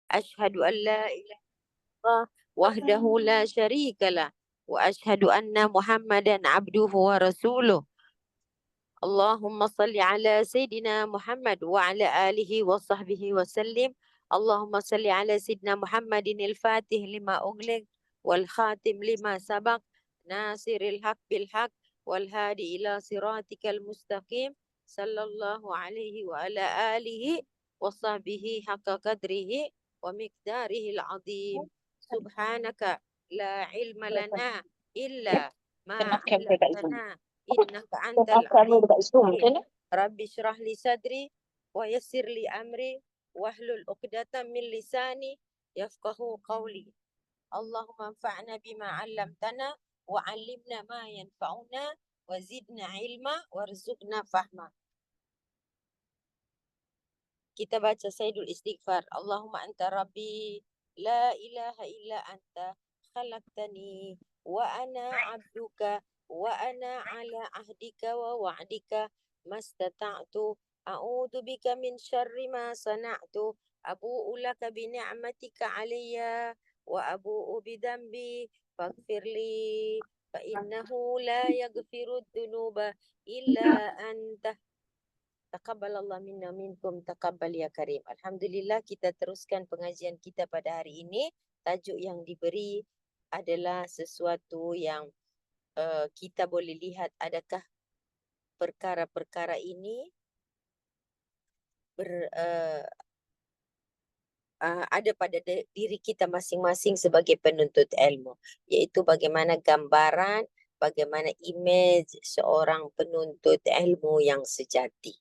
Asyhadu an la ilaha illallah wahdahu la syarika lah wa asyhadu anna Muhammadan abduhu wa rasuluh. Allahumma salli ala Sayyidina Muhammad wa ala alihi wa sahbihi wa sallim. Allahumma salli ala Sayyidina Muhammadin al-Fatih lima ughliq wal khatim lima sabaq nasiril haq bil haq wal hadi ila siratikal mustaqim sallallahu alaihi wa ala alihi wa sahbihi haqqa qadrihi wa miqdarihi al-azim. Subhanaka la ilma lana illa ma 'allamtana innaka antal alim hakim. Rabbi syrah li sadri wa yassir li amri wahlul 'uqdatam min lisani yafqahu qawli. Allahumma anfa'na bima 'allamtana wa 'allimna ma yanfa'una wa zidna ilma warzuqna fahma. Kita baca Sayyidul Istighfar. Allahumma anta rabbi la ilaha illa anta khalaqtani wa ana 'abduka wa ana ala ahdika wa wa'dika mastata'tu a'udzu bika min syarri ma sana'tu abu'u laka bi ni'matika 'alayya wa abu'u bi dhanbi faghfirli fa innahu la yaghfiru dhunuba illa anta. Taqabbalallah minna minkum taqabbal ya karim. Alhamdulillah, kita teruskan pengajian kita pada hari ini. Tajuk yang diberi adalah sesuatu yang kita boleh lihat adakah perkara-perkara ini ada pada diri kita masing-masing sebagai penuntut ilmu, iaitu bagaimana gambaran, bagaimana imej seorang penuntut ilmu yang sejati.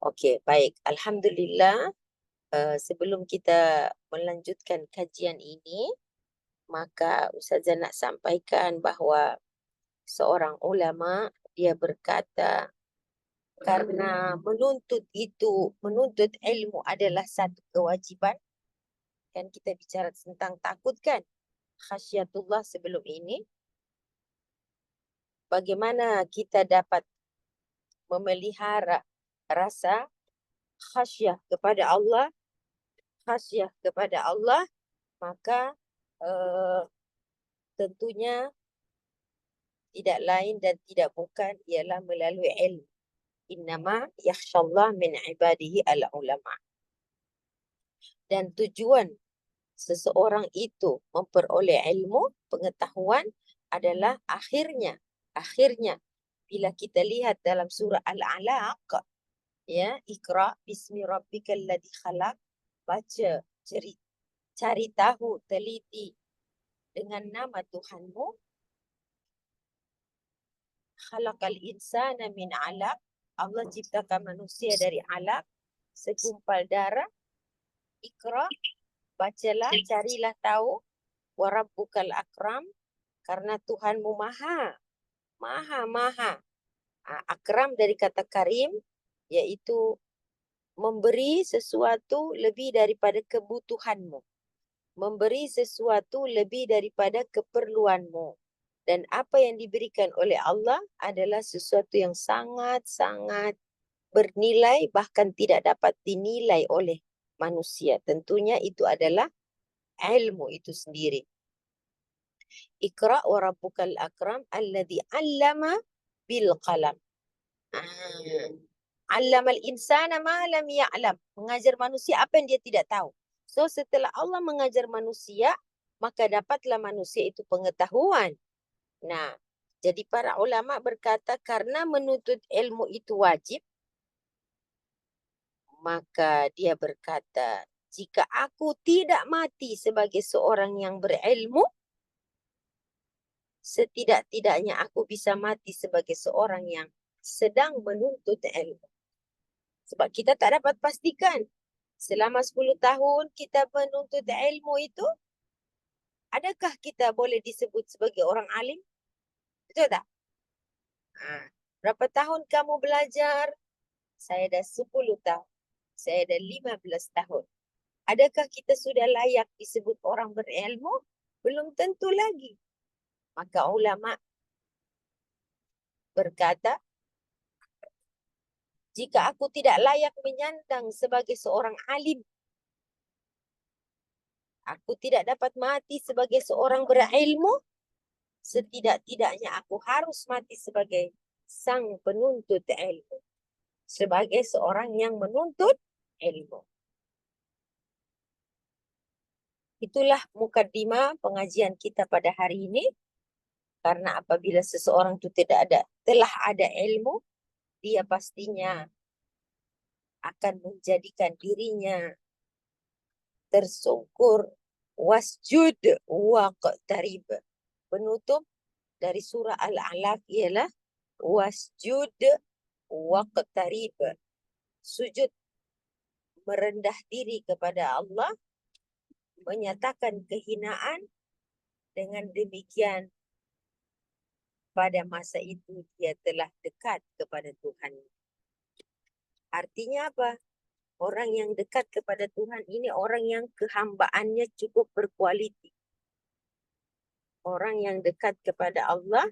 Okey, baik. Alhamdulillah, sebelum kita melanjutkan kajian ini, maka Ustazah nak sampaikan bahawa seorang ulama dia berkata, karena menuntut ilmu adalah satu kewajiban. Kan kita bicara tentang takut kan, khasyatullah sebelum ini. Bagaimana kita dapat memelihara rasa khasyah kepada Allah, maka tentunya tidak lain dan tidak bukan ialah melalui ilmu. Innama yakhshallah min ibadihi al-ulama. Dan tujuan seseorang itu memperoleh ilmu, pengetahuan adalah akhirnya bila kita lihat dalam surah Al-Alaq, ya, Iqra bismi rabbikal ladzi khalaq, baca, cari tahu, teliti dengan nama Tuhanmu. Khalaqal insana min 'alaq, Allah ciptakan manusia dari alaq, segumpal darah. Iqra, bacalah, carilah tahu. Wa rabbukal akram, karena Tuhanmu maha. Akram dari kata karim, iaitu memberi sesuatu lebih daripada kebutuhanmu, memberi sesuatu lebih daripada keperluanmu. Dan apa yang diberikan oleh Allah adalah sesuatu yang sangat-sangat bernilai, bahkan tidak dapat dinilai oleh manusia. Tentunya itu adalah ilmu itu sendiri. Iqra wa rabbukal akram alladhi 'allama bil qalam. Allamal insana ma lam ya'lam. Mengajar manusia apa yang dia tidak tahu. So setelah Allah mengajar manusia, maka dapatlah manusia itu pengetahuan. Nah, jadi para ulama berkata karena menuntut ilmu itu wajib, maka dia berkata, jika aku tidak mati sebagai seorang yang berilmu, setidak-tidaknya aku bisa mati sebagai seorang yang sedang menuntut ilmu. Sebab kita tak dapat pastikan selama 10 tahun kita menuntut ilmu itu, adakah kita boleh disebut sebagai orang alim? Betul tak? Berapa tahun kamu belajar? Saya dah 10 tahun. Saya dah 15 tahun. Adakah kita sudah layak disebut orang berilmu? Belum tentu lagi. Maka ulama berkata, jika aku tidak layak menyandang sebagai seorang alim, Aku tidak dapat mati sebagai seorang berilmu, setidak-tidaknya aku harus mati sebagai sang penuntut ilmu. Sebagai seorang yang menuntut ilmu. Itulah mukadimah pengajian kita pada hari ini. Karena apabila seseorang itu telah ada ilmu, dia pastinya akan menjadikan dirinya tersungkur. Wasjud waqtarib. Penutup dari surah Al-Alaq ialah wasjud waqtarib. Sujud, merendah diri kepada Allah, menyatakan kehinaan, dengan demikian pada masa itu dia telah dekat kepada Tuhan. Artinya apa? Orang yang dekat kepada Tuhan ini orang yang kehambaannya cukup berkualiti. Orang yang dekat kepada Allah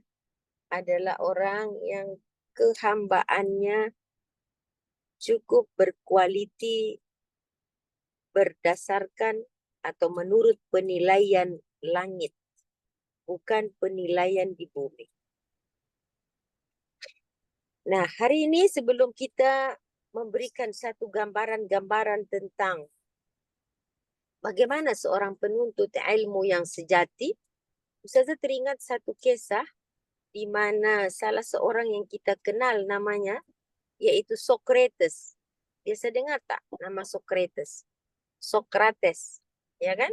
adalah orang yang kehambaannya cukup berkualiti berdasarkan atau menurut penilaian langit, bukan penilaian di bumi. Nah, hari ini sebelum kita memberikan satu gambaran-gambaran tentang bagaimana seorang penuntut ilmu yang sejati, Ustazah teringat satu kisah di mana salah seorang yang kita kenal namanya, iaitu Socrates. Biasa dengar tak nama Socrates? Socrates, ya kan?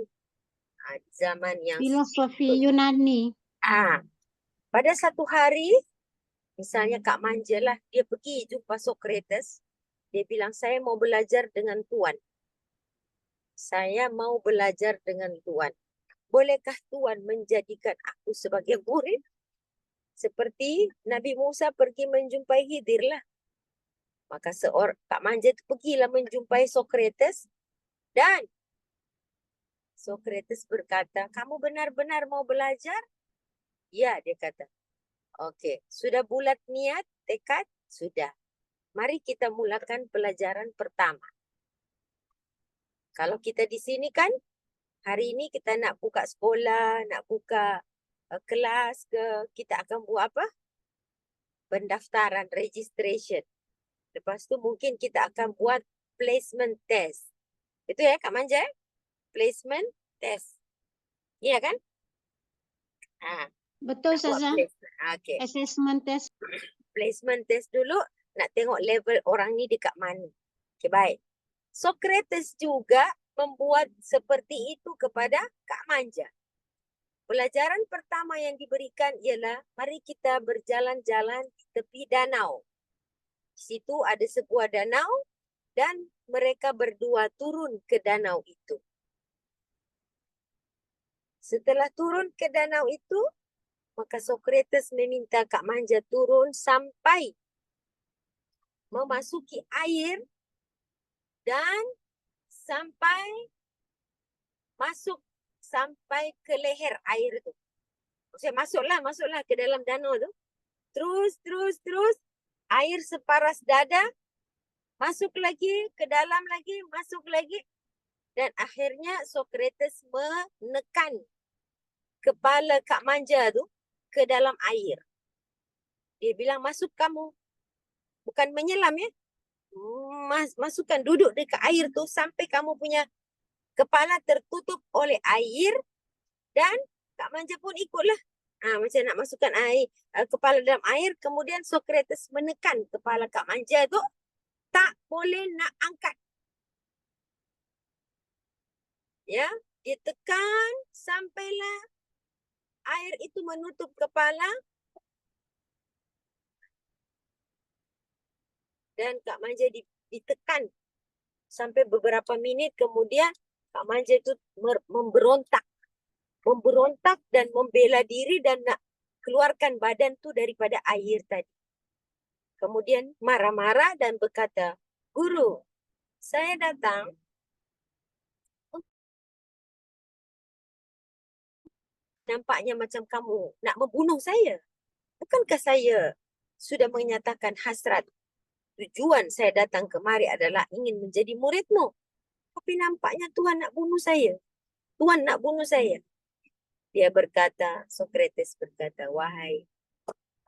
Zaman yang Filosofi Yunani. Pada satu hari, misalnya Kak Manja lah, dia pergi jumpa Socrates. Dia bilang, saya mau belajar dengan Tuan. Saya mau belajar dengan Tuan. Bolehkah Tuan menjadikan aku sebagai murid? Seperti Nabi Musa pergi menjumpai Khidir lah. Maka Kak Manja itu pergilah menjumpai Socrates. Dan Socrates berkata, kamu benar-benar mau belajar? Ya, dia kata. Okey, sudah bulat niat, tekad? Sudah. Mari kita mulakan pelajaran pertama. Kalau kita di sini kan, hari ini kita nak buka sekolah, nak buka kelas ke, kita akan buat apa? Pendaftaran, registration. Lepas tu mungkin kita akan buat placement test. Itu ya Kak Manja? Placement test. Iya kan? Betul saja. Okay. Assessment test. Placement test dulu, nak tengok level orang ni dekat mana. Okay, baik. Socrates juga membuat seperti itu kepada Kak Manja. Pelajaran pertama yang diberikan ialah mari kita berjalan-jalan di tepi danau. Di situ ada sebuah danau dan mereka berdua turun ke danau itu. Setelah turun ke danau itu, maka Socrates meminta Kak Manja turun sampai memasuki air dan sampai masuk sampai ke leher air itu. Maksudnya masuklah ke dalam danau tu. Terus, air separas dada, masuk lagi, ke dalam lagi, masuk lagi. Dan akhirnya Socrates menekan kepala Kak Manja tu ke dalam air. Dia bilang, masuk kamu. Bukan menyelam ya. Masukkan, duduk dekat air tu sampai kamu punya kepala tertutup oleh air dan Kak Manja pun ikutlah. Macam nak masukkan air, kepala dalam air, kemudian Socrates menekan kepala Kak Manja tu, tak boleh nak angkat. Ya, dia tekan sampailah air itu menutup kepala dan Kak Manja ditekan sampai beberapa minit, kemudian Kak Manja itu memberontak dan membela diri dan nak keluarkan badan tu daripada air tadi. Kemudian marah-marah dan berkata, Guru, saya datang nampaknya macam kamu nak membunuh saya. Bukankah saya sudah menyatakan hasrat? Tujuan saya datang kemari adalah ingin menjadi muridmu. Tapi nampaknya Tuhan nak bunuh saya. Tuhan nak bunuh saya. Dia berkata, Socrates berkata, wahai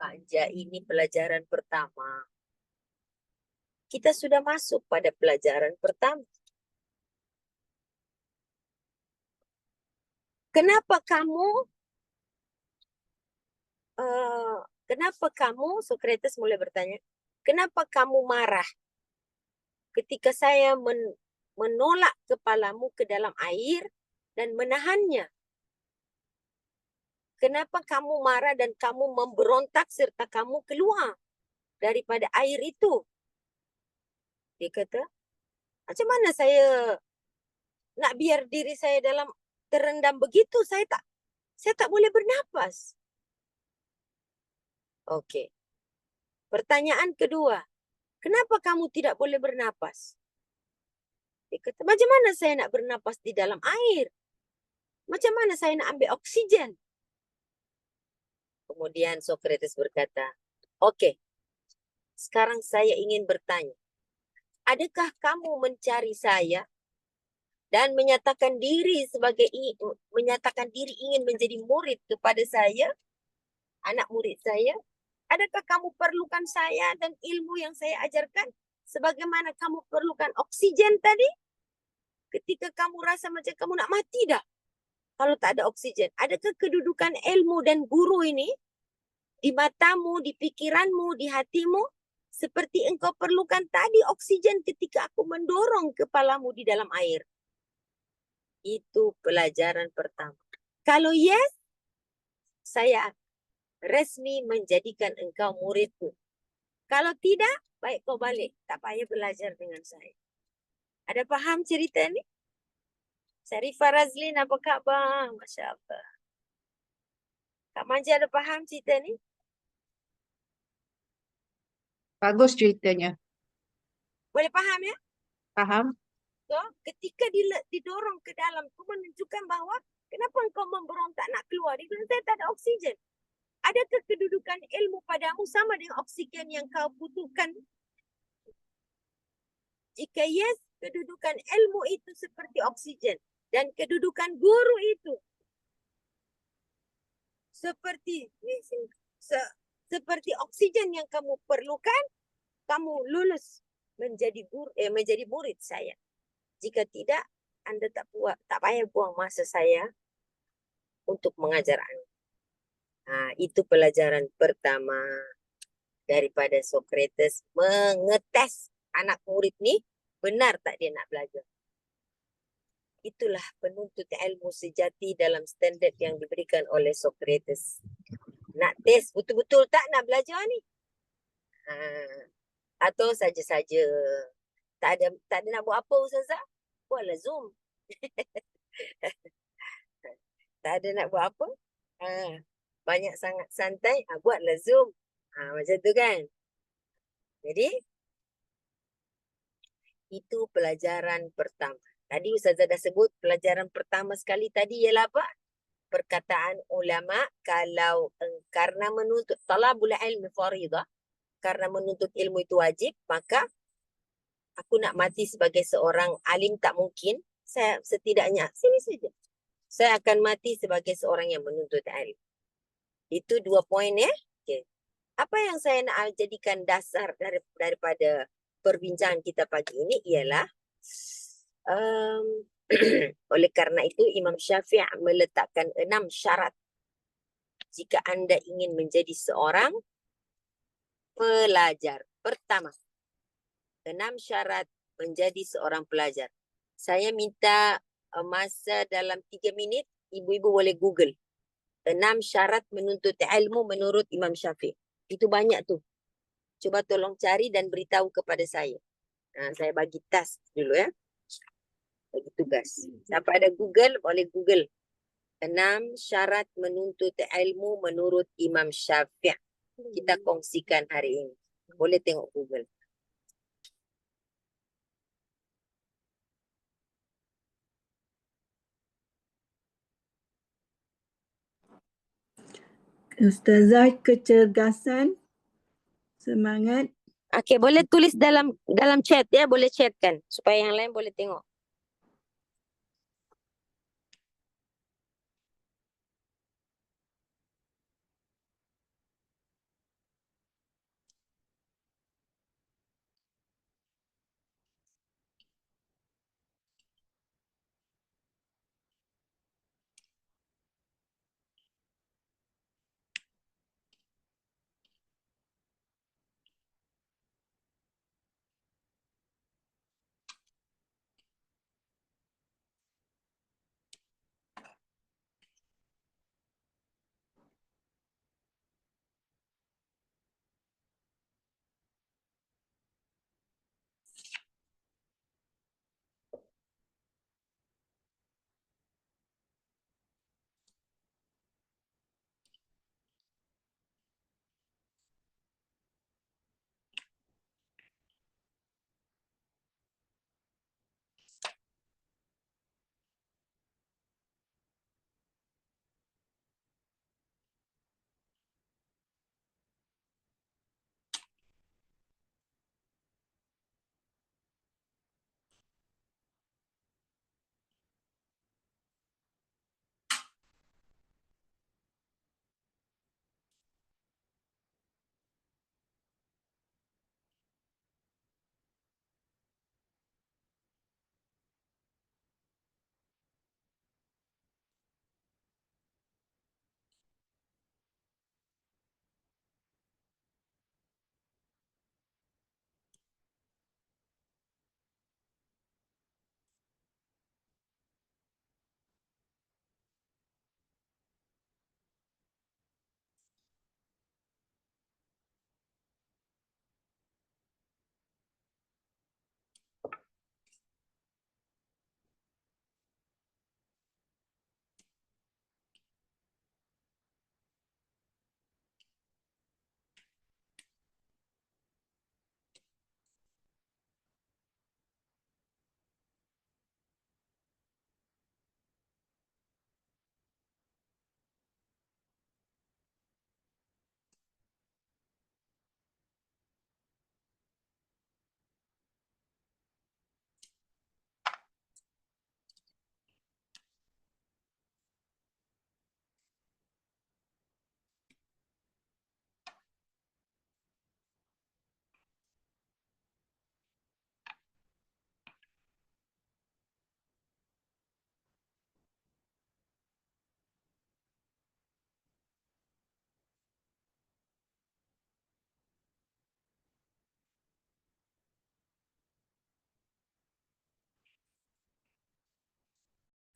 Anja, ini pelajaran pertama. Kita sudah masuk pada pelajaran pertama. Kenapa kamu, Socrates mulai bertanya, kenapa kamu marah ketika saya menolak kepalamu ke dalam air dan menahannya? Kenapa kamu marah dan kamu memberontak serta kamu keluar daripada air itu? Dia kata, macam mana saya nak biar diri saya dalam terendam begitu? Saya tak boleh bernapas. Okey. Pertanyaan kedua, kenapa kamu tidak boleh bernapas? Dia kata, macam mana saya nak bernapas di dalam air? Macam mana saya nak ambil oksigen? Kemudian Socrates berkata, okey, sekarang saya ingin bertanya, adakah kamu mencari saya dan menyatakan diri ingin menjadi murid kepada saya, anak murid saya? Adakah kamu perlukan saya dan ilmu yang saya ajarkan sebagaimana kamu perlukan oksigen tadi? Ketika kamu rasa macam kamu nak mati dah kalau tak ada oksigen. Adakah kedudukan ilmu dan guru ini di matamu, di pikiranmu, di hatimu seperti engkau perlukan tadi oksigen ketika aku mendorong kepalamu di dalam air? Itu pelajaran pertama. Kalau yes, saya resmi menjadikan engkau muridku. Kalau tidak, baik kau balik. Tak payah belajar dengan saya. Ada faham cerita ni? Syarifah Razlin, apa khabar? Masya Allah. Kak Manja ada faham cerita ni? Bagus ceritanya. Boleh faham ya? Faham? So, ketika didorong ke dalam, itu menunjukkan bahawa kenapa engkau memberontak nak keluar? Dia bilang, saya tak ada oksigen. Adakah kedudukan ilmu padamu sama dengan oksigen yang kau butuhkan? Jika yes, kedudukan ilmu itu seperti oksigen. Dan kedudukan guru itu seperti oksigen yang kamu perlukan, kamu lulus menjadi murid saya. Jika tidak, Anda tak payah buang masa saya untuk mengajar Anda. Itu pelajaran pertama daripada Socrates, mengetes anak murid ni benar tak dia nak belajar. Itulah penuntut ilmu sejati dalam standard yang diberikan oleh Socrates. Nak test betul-betul tak nak belajar ni? Atau saja-saja. Tak ada nak buat apa, Ustazah? Buatlah Zoom. Tak ada nak buat apa? Banyak sangat santai, buatlah Zoom. Macam tu kan? Jadi, itu pelajaran pertama. Tadi Ustazah dah sebut pelajaran pertama sekali tadi ialah apa? Perkataan ulama, kalau karena menuntut talabul ilmi faridah, karena menuntut ilmu itu wajib, maka aku nak mati sebagai seorang alim tak mungkin. Saya setidaknya sini saja. Saya akan mati sebagai seorang yang menuntut ilmu. Itu 2 poin ya. Okay. Apa yang saya nak jadikan dasar daripada perbincangan kita pagi ini ialah oleh karena itu Imam Syafi'i meletakkan 6 syarat jika Anda ingin menjadi seorang pelajar. Pertama, 6 syarat menjadi seorang pelajar. Saya minta masa dalam 3 minit, ibu-ibu boleh Google. 6 syarat menuntut ilmu menurut Imam Syafi'i. Itu banyak tu. Cuba tolong cari dan beritahu kepada saya. Saya bagi task dulu ya. Bagi tugas. Siapa ada Google, boleh Google. 6 syarat menuntut ilmu menurut Imam Syafi'i. Kita kongsikan hari ini. Boleh tengok Google. Ustazah, kecergasan, semangat. Okey, boleh tulis dalam chat ya, boleh chatkan supaya yang lain boleh tengok.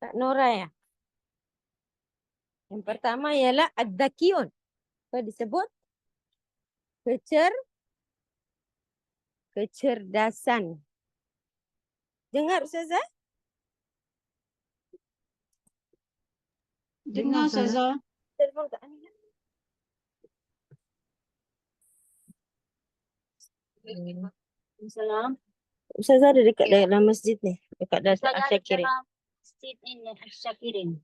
Kak Nora ya. Yang pertama ialah ad-dzakiyun. Apa disebut? Kecerdasan. Dengar Ustazah? Dengar Ustazah. Telefon Kak Amina. Salam. Ustazah ada dekat dalam masjid ni. Dekat dalam Asyakirin. Masjid ini Asyakirin.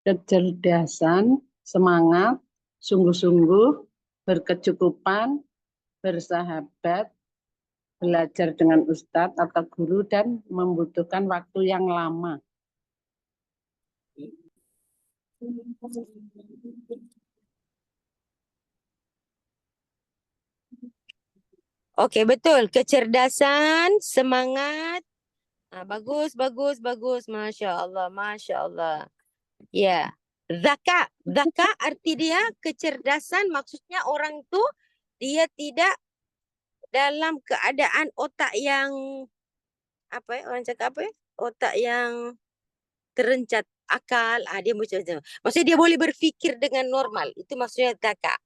Kecerdasan, semangat, sungguh-sungguh, berkecukupan, bersahabat, belajar dengan ustadz atau guru dan membutuhkan waktu yang lama. Okey, betul. Kecerdasan, semangat. Bagus, bagus, bagus. Masya Allah, Masya Allah. Ya. Zaka. Zaka arti dia kecerdasan. Maksudnya orang tu dia tidak dalam keadaan otak yang apa ya? Orang cakap apa ya? Otak yang terencat akal. Dia macam-macam. Maksudnya dia boleh berfikir dengan normal. Itu maksudnya zaka.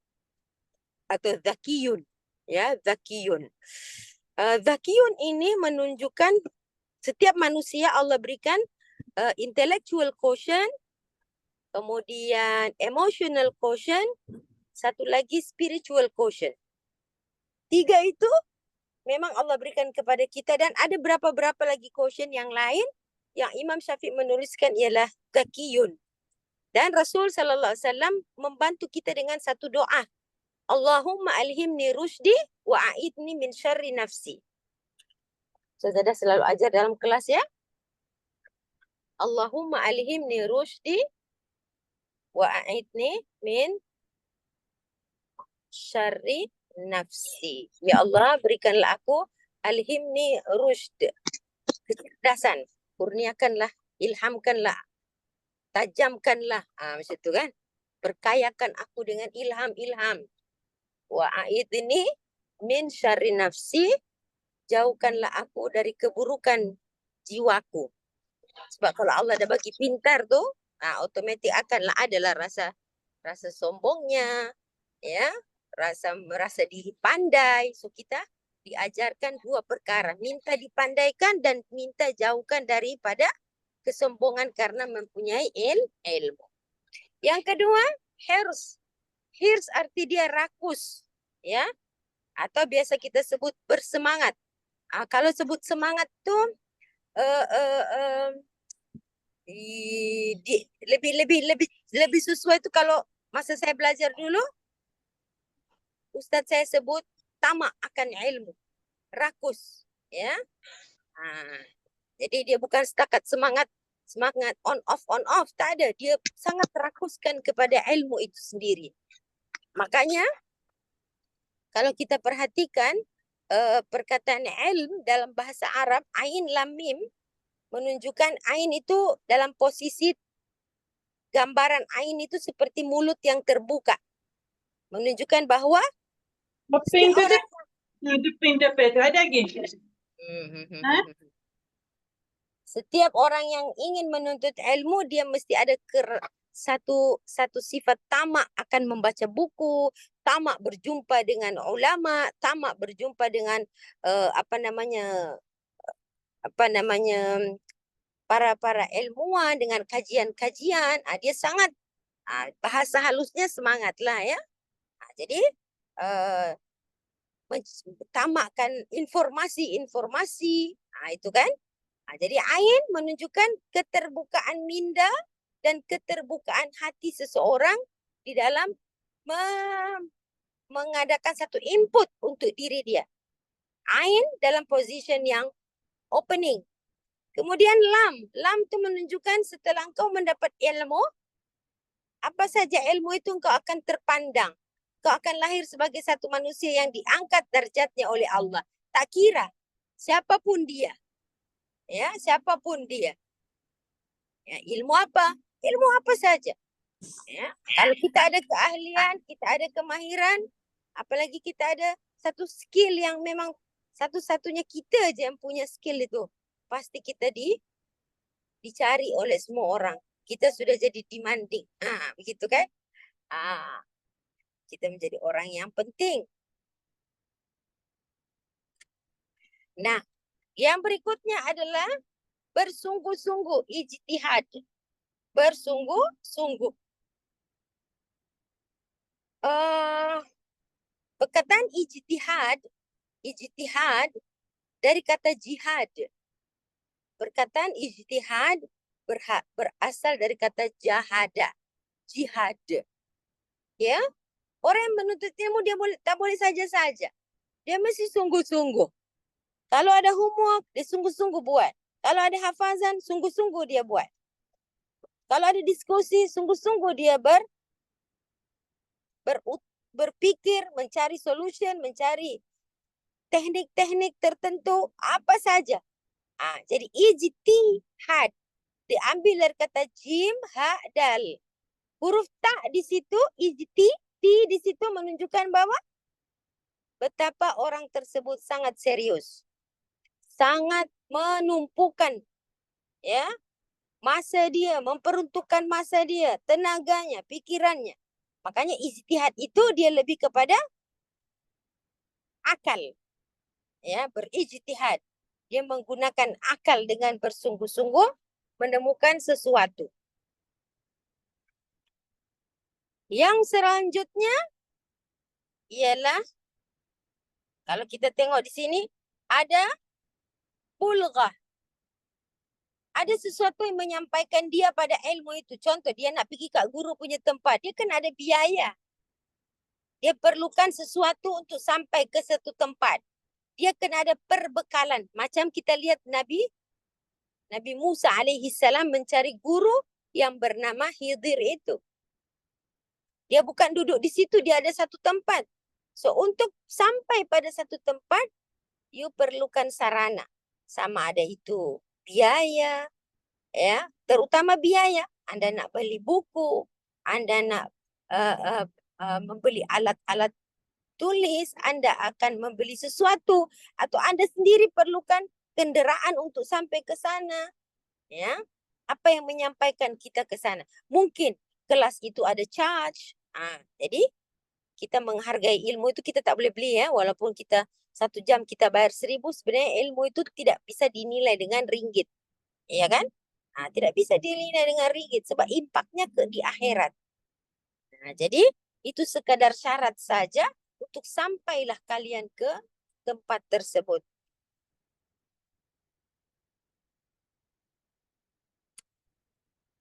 Atau zakiyun. Ya, zakiyun. Zakiyun ini menunjukkan setiap manusia Allah berikan intellectual quotient, kemudian emotional quotient, satu lagi spiritual quotient. 3 itu memang Allah berikan kepada kita dan ada berapa-berapa lagi quotient yang lain yang Imam Syafi'i menuliskan ialah zakiyun. Dan Rasul sallallahu alaihi wasallam membantu kita dengan satu doa. Allahumma alhimni rusydi wa a'idni min syarri nafsi. Ustazah selalu ajar dalam kelas ya. Allahumma alhimni rusydi wa a'idni min syarri nafsi. Ya Allah, berikanlah aku alhimni rusyd. Kecerdasan. Kurniakanlah, ilhamkanlah, tajamkanlah. Macam tu kan. Berkayakan aku dengan ilham-ilham. Wa a'idni min syarri nafsi. Jauhkanlah aku dari keburukan jiwaku. Sebab kalau Allah dah bagi pintar tu, automatik akanlah adalah rasa sombongnya, ya, merasa diri pandai. So kita diajarkan 2 perkara, minta dipandaikan dan minta jauhkan daripada kesombongan karena mempunyai ilmu. Yang kedua, hirs. Hirs arti dia rakus, ya, atau biasa kita sebut bersemangat. Kalau sebut semangat tu lebih sesuai tu kalau masa saya belajar dulu, ustaz saya sebut tamak akan ilmu, rakus, ya. Jadi dia bukan setakat semangat on off, tak ada. Dia sangat rakuskan kepada ilmu itu sendiri. Makanya kalau kita perhatikan perkataan ilm dalam bahasa Arab, ain lam mim menunjukkan ain itu dalam posisi gambaran ain itu seperti mulut yang terbuka. Menunjukkan bahawa setiap orang yang ingin menuntut ilmu, dia mesti ada satu sifat tamak akan membaca buku, tamak berjumpa dengan ulama, tamak berjumpa dengan para ilmuwan dengan kajian-kajian. Dia sangat bahasa halusnya semangatlah ya. Jadi tamakkan informasi, itu kan. Jadi ain menunjukkan keterbukaan minda dan keterbukaan hati seseorang di dalam mengadakan satu input untuk diri dia. Ain dalam position yang opening. Kemudian lam tu menunjukkan setelah engkau mendapat ilmu, apa saja ilmu itu engkau akan terpandang. Engkau akan lahir sebagai satu manusia yang diangkat darjatnya oleh Allah. Tak kira siapapun dia. Ya, siapapun dia. Ya, ilmu apa? Ilmu apa saja. Ya, kalau kita ada keahlian, kita ada kemahiran, apalagi kita ada satu skill yang memang satu-satunya kita aja yang punya skill itu, pasti kita dicari oleh semua orang. Kita sudah jadi demanding. Begitu kan? Kita menjadi orang yang penting. Nah, yang berikutnya adalah bersungguh-sungguh, ijtihad. Bersungguh-sungguh. Perkataan ijtihad dari kata jihad. Perkataan ijtihad berasal dari kata jahada. Jihad. Ya, orang yang menuntut ilmu dia tak boleh saja-saja. Dia mesti sungguh-sungguh. Kalau ada homework, dia sungguh-sungguh buat. Kalau ada hafazan, sungguh-sungguh dia buat. Kalau ada diskusi, sungguh-sungguh dia berpikir, mencari solution, mencari teknik-teknik tertentu, apa saja. Jadi ijtihad diambil dari kata jim, ha, dal. Huruf ta di situ, ti di situ menunjukkan bahwa betapa orang tersebut sangat serius. Sangat menumpukan ya masa dia, memperuntukkan masa dia, tenaganya, pikirannya. Makanya ijtihad itu dia lebih kepada akal. Ya, berijtihad. Dia menggunakan akal dengan bersungguh-sungguh menemukan sesuatu. Yang selanjutnya ialah kalau kita tengok di sini ada bulghah. Ada sesuatu yang menyampaikan dia pada ilmu itu. Contoh, dia nak pergi kat guru punya tempat. Dia kan ada biaya. Dia perlukan sesuatu untuk sampai ke satu tempat. Dia kena ada perbekalan. Macam kita lihat Nabi Musa alaihi salam mencari guru yang bernama Khidir itu. Dia bukan duduk di situ, dia ada satu tempat. So, untuk sampai pada satu tempat, you perlukan sarana. Sama ada itu biaya, ya, terutama biaya. Anda nak beli buku, Anda nak membeli alat-alat tulis, Anda akan membeli sesuatu, atau Anda sendiri perlukan kenderaan untuk sampai ke sana. Ya, apa yang menyampaikan kita ke sana? Mungkin kelas itu ada charge. Jadi kita menghargai ilmu itu, kita tak boleh beli ya. Walaupun kita 1 jam kita bayar 1.000, sebenarnya ilmu itu tidak bisa dinilai dengan ringgit. Ya kan? Tidak bisa dinilai dengan ringgit sebab impaknya di akhirat. Jadi itu sekadar syarat saja untuk sampailah kalian ke tempat tersebut.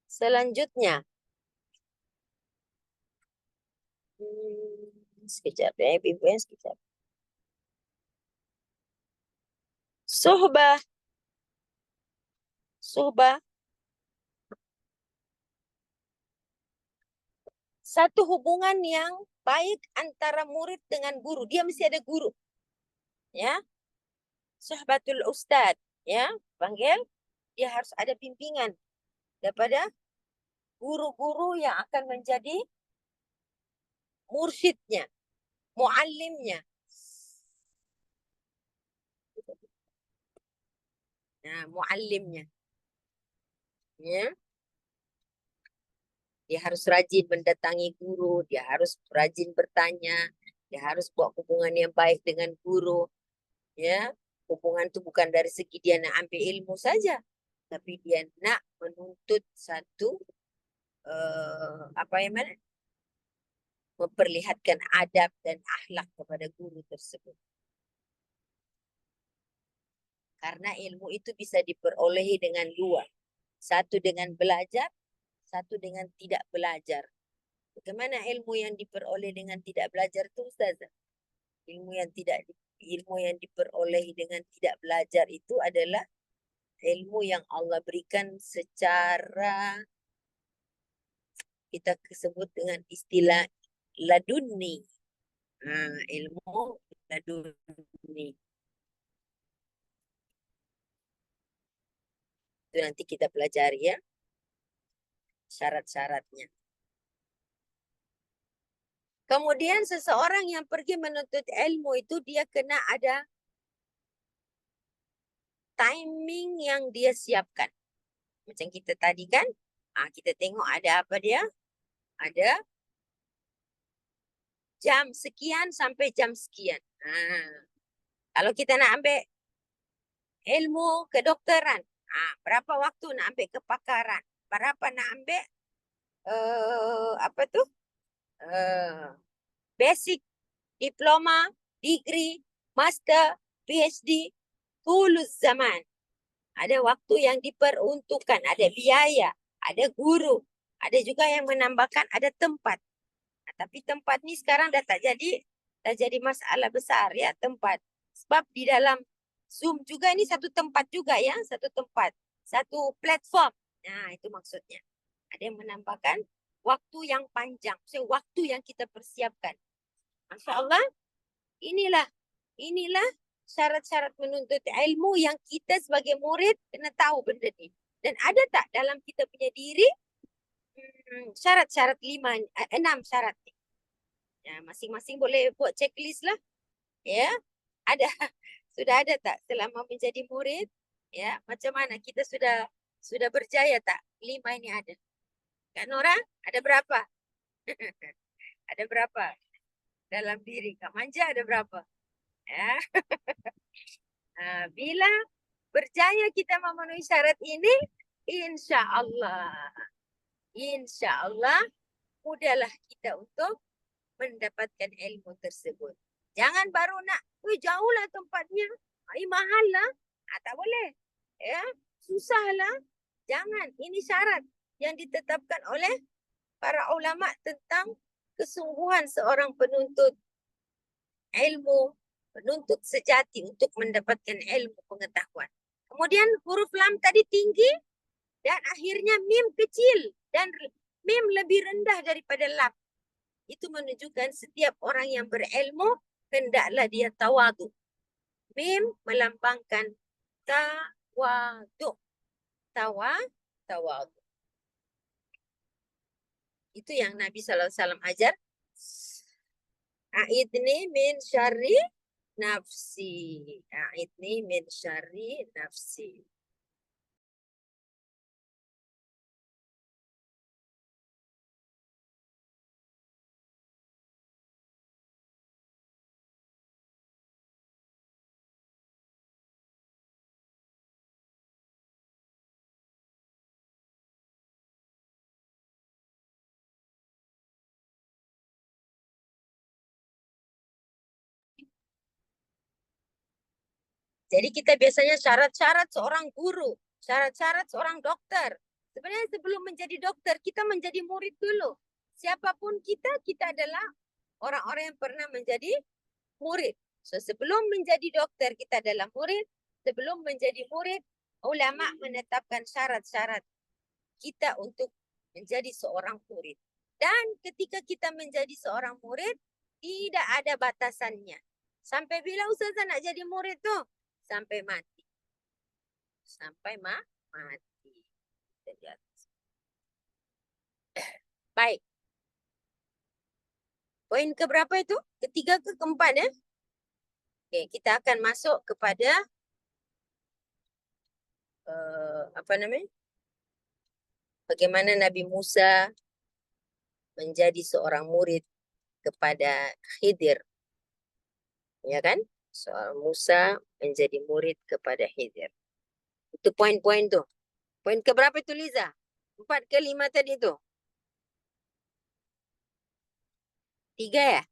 Selanjutnya. Sekejap ya, Ibu ya, sekejap. Suhbah. Satu hubungan yang baik antara murid dengan guru. Dia mesti ada guru. Ya. Suhbatul ustad. Ya, panggil. Dia harus ada bimbingan daripada guru-guru yang akan menjadi mursyidnya, muallimnya. Muallimnya. Ya. Dia harus rajin mendatangi guru, dia harus rajin bertanya, dia harus buat hubungan yang baik dengan guru. Ya, hubungan itu bukan dari segi dia nak ambil ilmu saja, tapi dia nak menuntut satu memperlihatkan adab dan akhlak kepada guru tersebut. Karena ilmu itu bisa diperolehi dengan dua. Satu dengan belajar, satu dengan tidak belajar. Bagaimana ilmu yang diperoleh dengan tidak belajar itu, Ustazah? Ilmu yang diperoleh dengan tidak belajar itu adalah ilmu yang Allah berikan secara, kita sebut dengan istilah laduni. Ilmu laduni. Itu nanti kita pelajari ya. Syarat-syaratnya. Kemudian seseorang yang pergi menuntut ilmu itu dia kena ada timing yang dia siapkan. Macam kita tadi kan, kita tengok ada apa dia? Ada jam sekian sampai jam sekian. Kalau kita nak ambil ilmu kedokteran, berapa waktu nak ambil kepakaran? Berapa nak ambil basic, diploma, degree, master, PhD, tulus zaman. Ada waktu yang diperuntukkan, ada biaya, ada guru, ada juga yang menambahkan ada tempat. Tapi tempat ni sekarang dah jadi masalah besar ya, tempat. Sebab di dalam Zoom juga ni satu tempat juga ya, satu tempat, satu platform. Nah, itu maksudnya. Ada yang menambahkan waktu yang panjang, waktu yang kita persiapkan. Masya Allah, inilah syarat-syarat menuntut ilmu yang kita sebagai murid kena tahu benda ni. Dan ada tak dalam kita punya diri syarat-syarat 6 syarat ni. Ya, masing-masing boleh buat checklist lah. Ya, ada. Sudah ada tak selama menjadi murid? Ya, macam mana kita sudah berjaya tak? 5 ini ada. Kak Nora, ada berapa? Ada berapa? Dalam diri Kak Manja ada berapa? Ya. Bila berjaya kita memenuhi syarat ini, insya Allah mudahlah kita untuk mendapatkan ilmu tersebut. Jangan baru nak, jauh lah tempatnya, mahal lah. Tak boleh. Ya, susah lah. Jangan. Ini syarat yang ditetapkan oleh para ulama tentang kesungguhan seorang penuntut ilmu, penuntut sejati untuk mendapatkan ilmu pengetahuan. Kemudian huruf lam tadi tinggi dan akhirnya mim kecil dan mim lebih rendah daripada lam. Itu menunjukkan setiap orang yang berilmu hendaklah dia tawadu. Mim melambangkan tawadu. Tawadu. Itu yang Nabi SAW ajar. A'idni min syarri nafsi. A'idni min syarri nafsi. Jadi kita biasanya syarat-syarat seorang guru, syarat-syarat seorang dokter. Sebenarnya sebelum menjadi dokter, kita menjadi murid dulu. Siapapun kita adalah orang-orang yang pernah menjadi murid. So sebelum menjadi dokter, kita adalah murid. Sebelum menjadi murid, ulama menetapkan syarat-syarat kita untuk menjadi seorang murid. Dan ketika kita menjadi seorang murid, tidak ada batasannya. Sampai bila Ustazah nak jadi murid tuh? Sampai mati. Sampai mati. Baik. Poin keberapa itu? Ketiga ke keempat ya? Okey, kita akan masuk kepada bagaimana Nabi Musa menjadi seorang murid kepada Khidir. Ya kan? Seorang Musa menjadi murid kepada Khidir. Itu poin-poin tu. Poin keberapa itu Liza? 4 ke 5 tadi tu? 3 ya?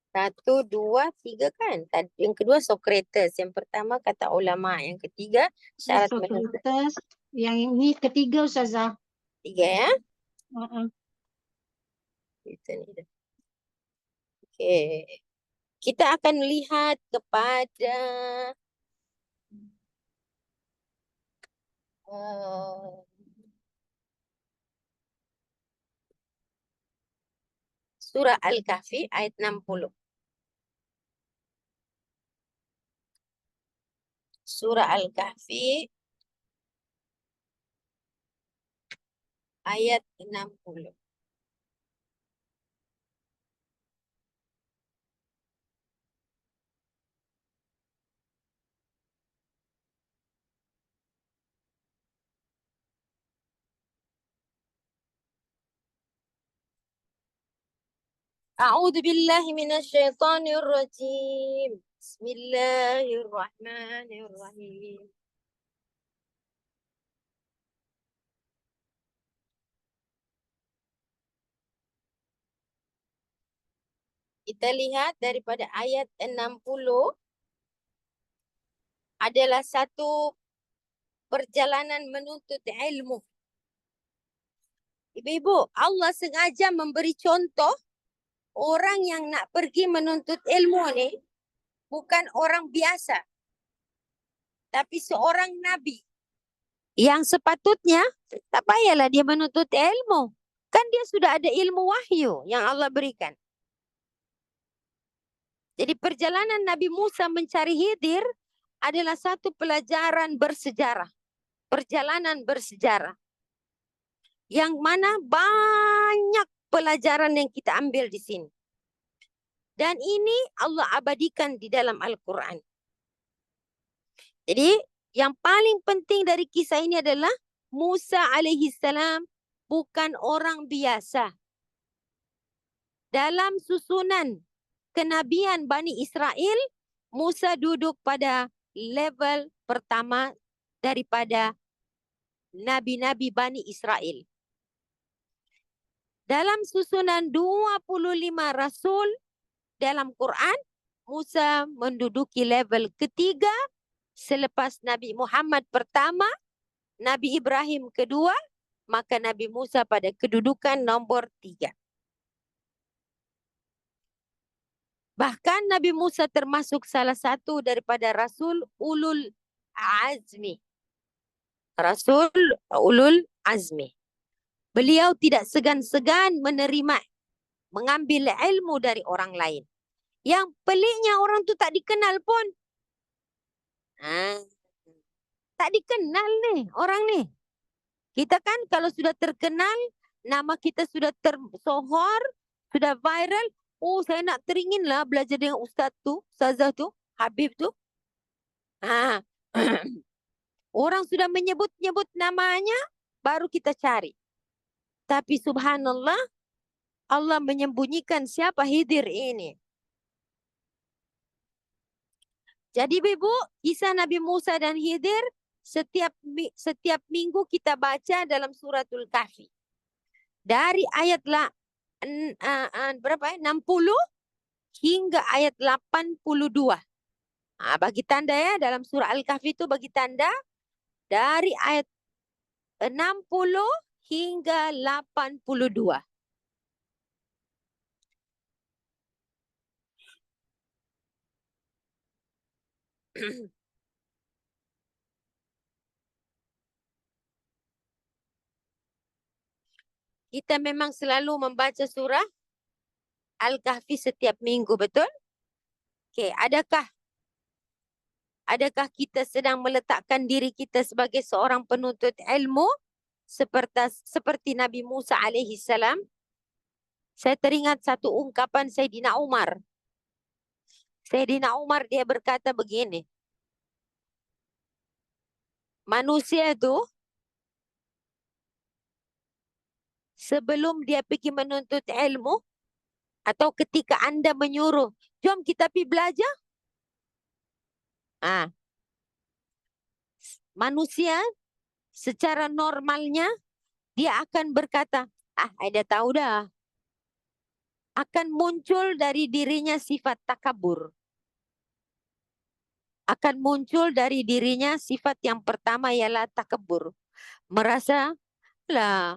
Satu, dua, tiga kan? Yang kedua Socrates. Yang pertama kata ulama. Yang ketiga syarat menuntut. Socrates. Yang ini ketiga Ustazah. 3 ya? Itu ni dah. Okey. Kita akan lihat kepada surah Al-Kahfi ayat 60. Surah Al-Kahfi ayat 60. A'udzu billahi minasyaitonir rajim. Bismillahirrahmanirrahim. Kita lihat daripada ayat 60 adalah satu perjalanan menuntut ilmu. Ibu-ibu, Allah sengaja memberi contoh orang yang nak pergi menuntut ilmu ni bukan orang biasa, tapi seorang nabi yang sepatutnya tak payahlah dia menuntut ilmu. Kan dia sudah ada ilmu wahyu yang Allah berikan. Jadi perjalanan Nabi Musa mencari Khidir adalah satu pelajaran bersejarah. Perjalanan bersejarah. Yang mana banyak pelajaran yang kita ambil di sini. Dan ini Allah abadikan di dalam Al-Quran. Jadi yang paling penting dari kisah ini adalah Musa alaihi salam bukan orang biasa. Dalam susunan kenabian Bani Israel, Musa duduk pada level pertama daripada nabi-nabi Bani Israel. Dalam susunan 25 rasul dalam Quran, Musa menduduki level ketiga selepas Nabi Muhammad pertama, Nabi Ibrahim kedua, maka Nabi Musa pada kedudukan nombor 3. Bahkan Nabi Musa termasuk salah satu daripada Rasul Ulul Azmi. Rasul Ulul Azmi. Beliau tidak segan-segan mengambil ilmu dari orang lain. Yang peliknya orang tu tak dikenal pun. Tak dikenal nih orang nih. Kita kan kalau sudah terkenal, nama kita sudah tersohor, sudah viral. Oh, saya nak teringin lah belajar dengan ustaz tu, ustazah tu, Habib tu. Orang sudah menyebut-nyebut namanya, baru kita cari. Tapi subhanallah, Allah menyembunyikan siapa Khidir ini. Jadi ibu, kisah Nabi Musa dan Khidir setiap minggu kita baca dalam suratul Kahfi. Dari ayat 60 hingga ayat 82. Bagi tanda ya, dalam surah Al-Kahfi itu bagi tanda dari ayat 60 hingga 82. Kita memang selalu membaca surah Al-Kahfi setiap minggu, betul? Okey, adakah kita sedang meletakkan diri kita sebagai seorang penuntut ilmu seperti Nabi Musa alaihi salam? Saya teringat satu ungkapan Sayyidina Umar. Sayyidina Umar dia berkata begini. Manusia itu sebelum dia pergi menuntut ilmu atau ketika anda menyuruh, jom kita pergi belajar. Manusia secara normalnya dia akan berkata, I dah tahu dah. Akan muncul dari dirinya sifat takabur. Akan muncul dari dirinya sifat yang pertama ialah takabur. Merasa, lah,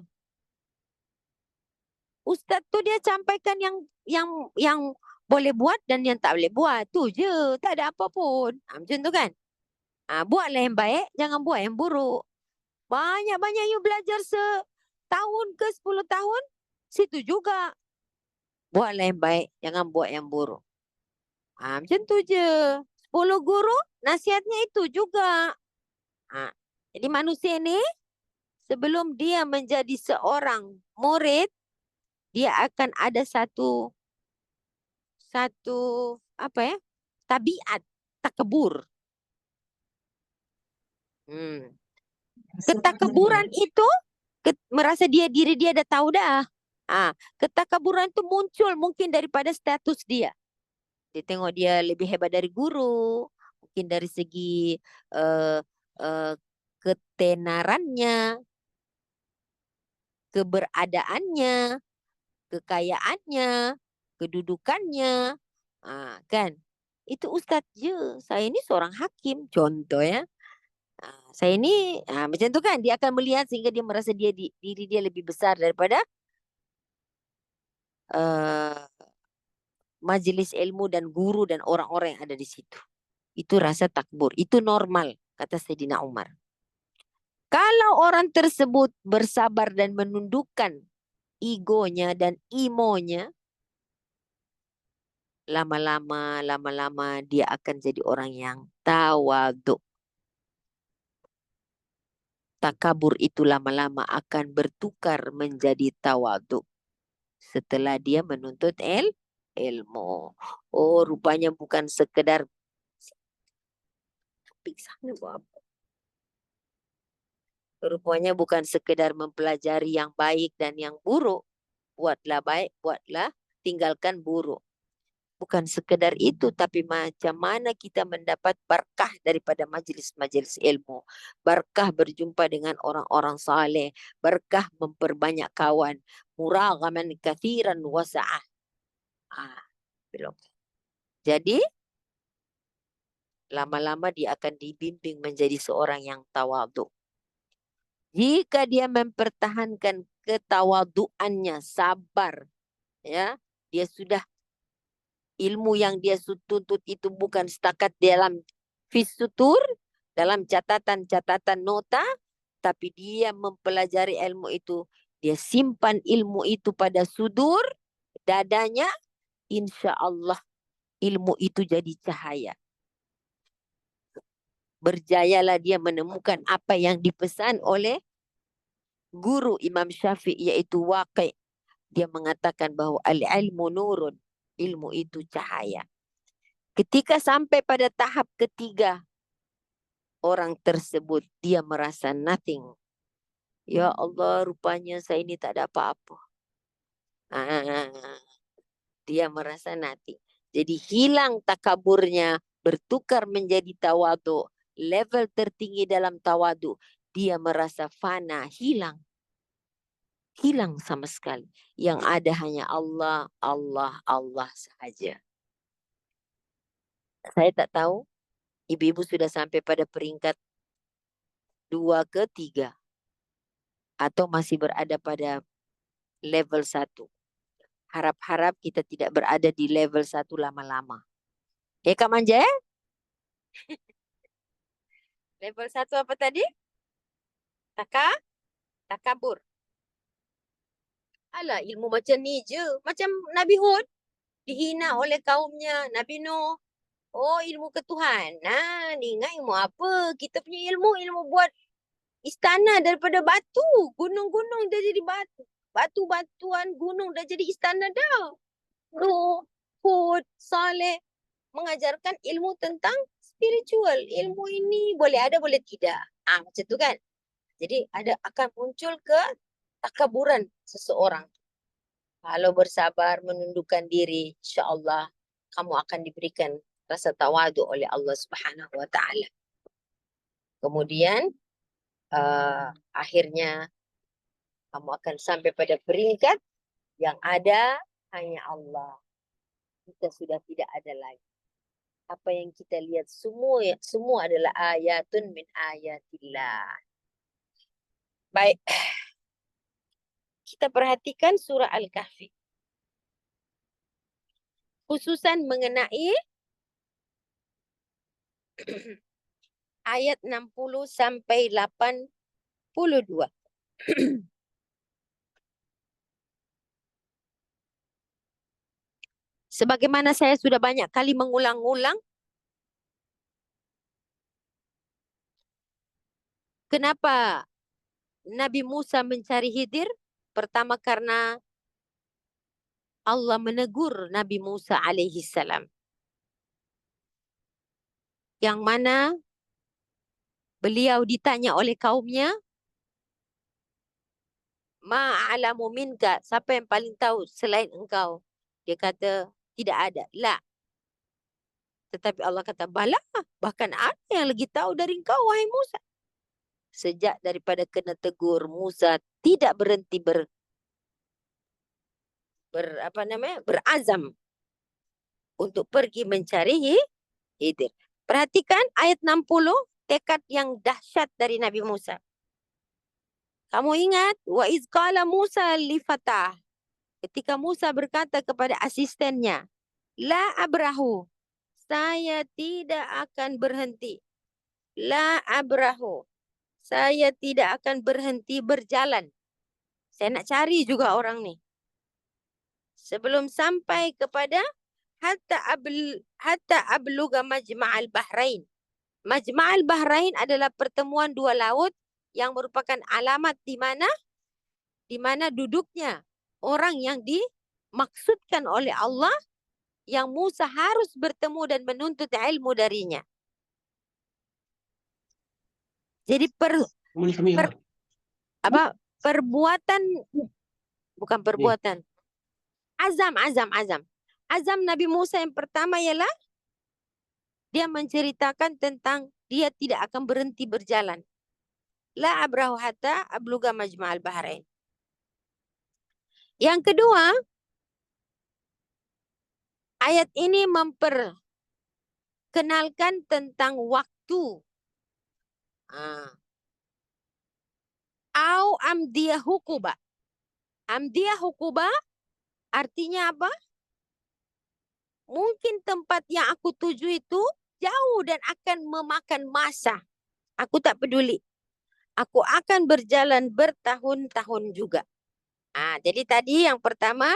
ustaz tu dia sampaikan yang boleh buat dan yang tak boleh buat. Tu je, tak ada apa pun. Macam tu kan? Buatlah yang baik, jangan buat yang buruk. Banyak-banyak you belajar setahun ke 10 tahun, situ juga. Buatlah yang baik, jangan buat yang buruk. Macam tu je. 10 guru, nasihatnya itu juga. Jadi manusia ini sebelum dia menjadi seorang murid, dia akan ada satu apa ya? Tabiat takabur. Ketakaburan itu merasa diri dia dah tahu dah. Ketakaburan itu muncul mungkin daripada status dia. Dia tengok dia lebih hebat dari guru, mungkin dari segi ketenarannya, keberadaannya, kekayaannya, kedudukannya, kan? Itu ustaz je. Saya ini seorang hakim, contoh ya. Saya ini macam tu kan, dia akan melihat sehingga dia merasa diri dia lebih besar daripada majelis ilmu dan guru dan orang-orang yang ada di situ. Itu rasa takbur, itu normal, kata Sayyidina Umar. Kalau orang tersebut bersabar dan menundukkan egonya dan imonya, lama-lama dia akan jadi orang yang tawaduk. Takabur itu lama-lama akan bertukar menjadi tawaduk setelah dia menuntut ilmu. Oh, rupanya bukan sekedar rupanya bukan sekedar mempelajari yang baik dan yang buruk. Buatlah baik, buatlah tinggalkan buruk. Bukan sekedar itu, tapi macam mana kita mendapat berkah daripada majlis-majlis ilmu. Berkah berjumpa dengan orang-orang saleh. Berkah memperbanyak kawan. Muraghaman kathiran wasa'ah. Belum. Jadi, lama-lama dia akan dibimbing menjadi seorang yang tawaduk. Jika dia mempertahankan ketawaduannya, sabar, ya, dia sudah ilmu yang dia tuntut itu bukan setakat dalam fisutur, dalam catatan-catatan nota, tapi dia mempelajari ilmu itu, dia simpan ilmu itu pada sudur, dadanya, insya Allah ilmu itu jadi cahaya. Berjayalah dia menemukan apa yang dipesan oleh guru Imam Syafi'i, yaitu Waqi'. Dia mengatakan bahwa al-ilmu nurun, ilmu itu cahaya. Ketika sampai pada tahap ketiga, orang tersebut dia merasa nothing. Ya Allah, rupanya saya ini tak ada apa-apa. Dia merasa nothing. Jadi hilang takaburnya, bertukar menjadi tawadu. Level tertinggi dalam tawadu, dia merasa fana, hilang. Hilang sama sekali. Yang ada hanya Allah, Allah, Allah sahaja. Saya tak tahu, ibu-ibu sudah sampai pada peringkat 2 ke 3. Atau masih berada pada level 1. Harap-harap kita tidak berada di level 1 lama-lama. Kak Manja? Level 1 apa tadi? Takabur. Alah, ilmu macam ni je. Macam Nabi Hud dihina oleh kaumnya, Nabi Nuh. Oh, ilmu ketuhan. Ni ingat ilmu apa? Kita punya ilmu buat istana daripada batu. Gunung-gunung dah jadi batu. Batu-batuan gunung dah jadi istana dah. Nuh, Hud, Saleh mengajarkan ilmu tentang spiritual. Ilmu ini boleh ada, boleh tidak. Macam tu kan. Jadi akan muncul ke takaburan seseorang. Kalau bersabar, menundukkan diri, insya-Allah kamu akan diberikan rasa tawadu oleh Allah Subhanahu wa taala. Kemudian akhirnya kamu akan sampai pada peringkat yang ada hanya Allah. Kita sudah tidak ada lagi. Apa yang kita lihat semua adalah ayatun min ayatillah. Baik. Kita perhatikan surah Al-Kahfi. Khususan mengenai ayat 60 sampai 82. Sebagaimana saya sudah banyak kali mengulang-ulang, Kenapa Nabi Musa mencari Khidir? Pertama karena Allah menegur Nabi Musa alaihi salam. Yang mana beliau ditanya oleh kaumnya, ma'alamu minka, siapa yang paling tahu selain engkau? Dia kata, tidak ada. La. Tetapi Allah kata, bala, bahkan ada yang lagi tahu dari engkau, wahai Musa. Sejak daripada kena tegur, Musa tidak berhenti berazam untuk pergi mencari Khidir. Perhatikan ayat 60, tekad yang dahsyat dari Nabi Musa. Kamu ingat, wa iz qala Musa li fatah. Ketika Musa berkata kepada asistennya, la abrahu, saya tidak akan berhenti. La abrahu, saya tidak akan berhenti berjalan. Saya nak cari juga orang ni. Sebelum sampai kepada hatta abluga majma'al bahrain. Majma'al bahrain adalah pertemuan dua laut yang merupakan alamat di mana duduknya orang yang dimaksudkan oleh Allah yang Musa harus bertemu dan menuntut ilmu darinya. Jadi perbuatan bukan perbuatan. Azam Nabi Musa yang pertama ialah dia menceritakan tentang dia tidak akan berhenti berjalan. La abrahu hatta abluga majma'al bahrain. Yang kedua, ayat ini memperkenalkan tentang waktu. Au amdiyah hukuba. Amdiyah hukuba artinya apa? Mungkin tempat yang aku tuju itu jauh dan akan memakan masa. Aku tak peduli. Aku akan berjalan bertahun-tahun juga. Jadi tadi yang pertama,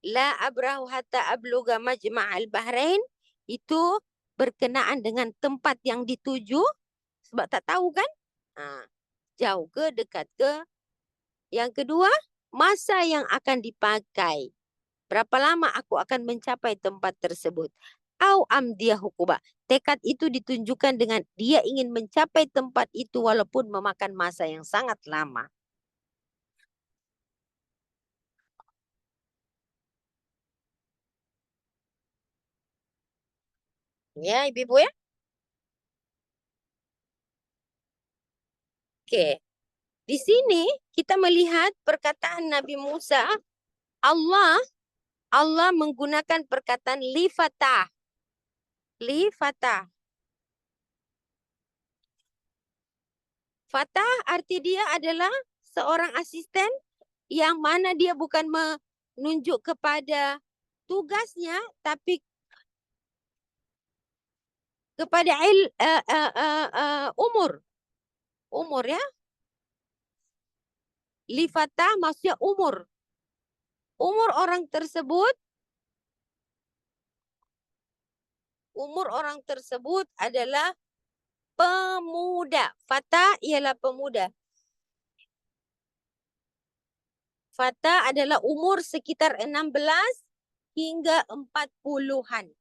la abrahu hatta abluga majma'al bahrain, itu berkenaan dengan tempat yang dituju, sebab tak tahu kan? Jauh ke, dekat ke. Yang kedua, masa yang akan dipakai. Berapa lama aku akan mencapai tempat tersebut. Au amdiyah hukuba. Tekad itu ditunjukkan dengan dia ingin mencapai tempat itu walaupun memakan masa yang sangat lama. Ya, ibu-ibu ya. Oke. Di sini kita melihat perkataan Nabi Musa, Allah menggunakan perkataan li fatah. Li fatah. Fatah arti dia adalah seorang asisten yang mana dia bukan menunjuk kepada tugasnya tapi kepada umur. Umur ya. Li fatah maksudnya umur. Umur orang tersebut adalah pemuda. Fata ialah pemuda. Fata adalah umur sekitar 16 hingga 40-an.